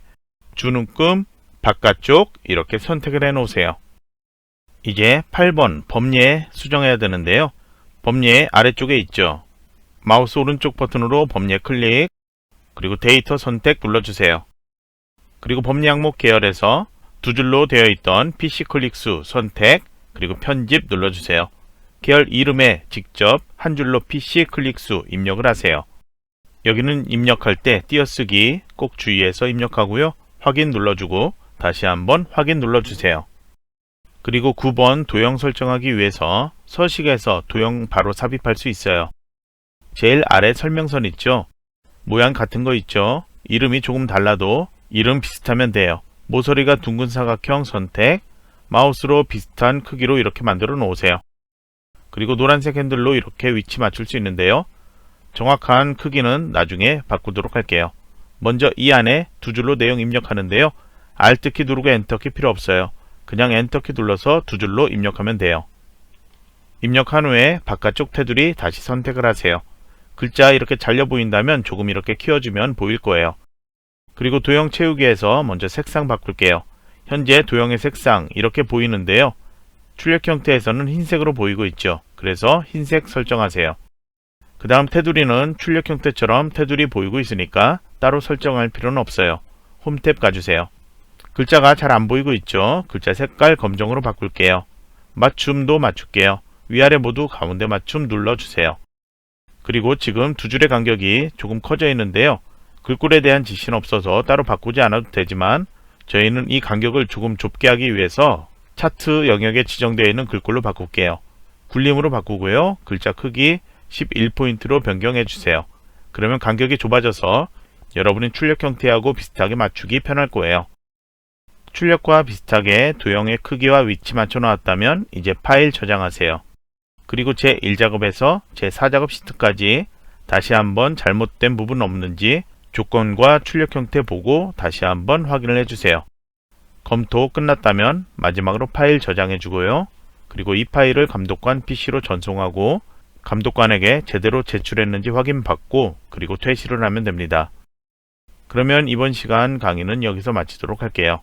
주눈금 바깥쪽 이렇게 선택을 해 놓으세요. 이제 8번 범례 수정해야 되는데요. 범례 아래쪽에 있죠. 마우스 오른쪽 버튼으로 범례 클릭, 그리고 데이터 선택 눌러주세요. 그리고 범례 항목 계열에서 두 줄로 되어 있던 PC 클릭수 선택, 그리고 편집 눌러주세요. 계열 이름에 직접 한 줄로 PC 클릭수 입력을 하세요. 여기는 입력할 때 띄어쓰기 꼭 주의해서 입력하고요. 확인 눌러주고 다시 한번 확인 눌러주세요. 그리고 9번 도형 설정하기 위해서 서식에서 도형 바로 삽입할 수 있어요. 제일 아래 설명선 있죠? 모양 같은 거 있죠? 이름이 조금 달라도 이름 비슷하면 돼요. 모서리가 둥근 사각형 선택, 마우스로 비슷한 크기로 이렇게 만들어 놓으세요. 그리고 노란색 핸들로 이렇게 위치 맞출 수 있는데요. 정확한 크기는 나중에 바꾸도록 할게요. 먼저 이 안에 두 줄로 내용 입력하는데요. Alt키 누르고 엔터키 필요 없어요. 그냥 엔터키 눌러서 두 줄로 입력하면 돼요. 입력한 후에 바깥쪽 테두리 다시 선택을 하세요. 글자 이렇게 잘려 보인다면 조금 이렇게 키워주면 보일 거예요. 그리고 도형 채우기에서 먼저 색상 바꿀게요. 현재 도형의 색상 이렇게 보이는데요. 출력 형태에서는 흰색으로 보이고 있죠. 그래서 흰색 설정하세요. 그 다음 테두리는 출력 형태처럼 테두리 보이고 있으니까 따로 설정할 필요는 없어요. 홈 탭 가주세요. 글자가 잘 안 보이고 있죠. 글자 색깔 검정으로 바꿀게요. 맞춤도 맞출게요. 위아래 모두 가운데 맞춤 눌러주세요. 그리고 지금 두 줄의 간격이 조금 커져 있는데요. 글꼴에 대한 지시는 없어서 따로 바꾸지 않아도 되지만 저희는 이 간격을 조금 좁게 하기 위해서 차트 영역에 지정되어 있는 글꼴로 바꿀게요. 굴림으로 바꾸고요. 글자 크기 11포인트로 변경해 주세요. 그러면 간격이 좁아져서 여러분이 출력 형태하고 비슷하게 맞추기 편할 거예요. 출력과 비슷하게 도형의 크기와 위치 맞춰 놨다면 이제 파일 저장하세요. 그리고 제1작업에서 제4작업 시트까지 다시 한번 잘못된 부분 없는지 조건과 출력 형태 보고 다시 한번 확인을 해주세요. 검토 끝났다면 마지막으로 파일 저장해 주고요. 그리고 이 파일을 감독관 PC로 전송하고 감독관에게 제대로 제출했는지 확인받고 그리고 퇴실을 하면 됩니다. 그러면 이번 시간 강의는 여기서 마치도록 할게요.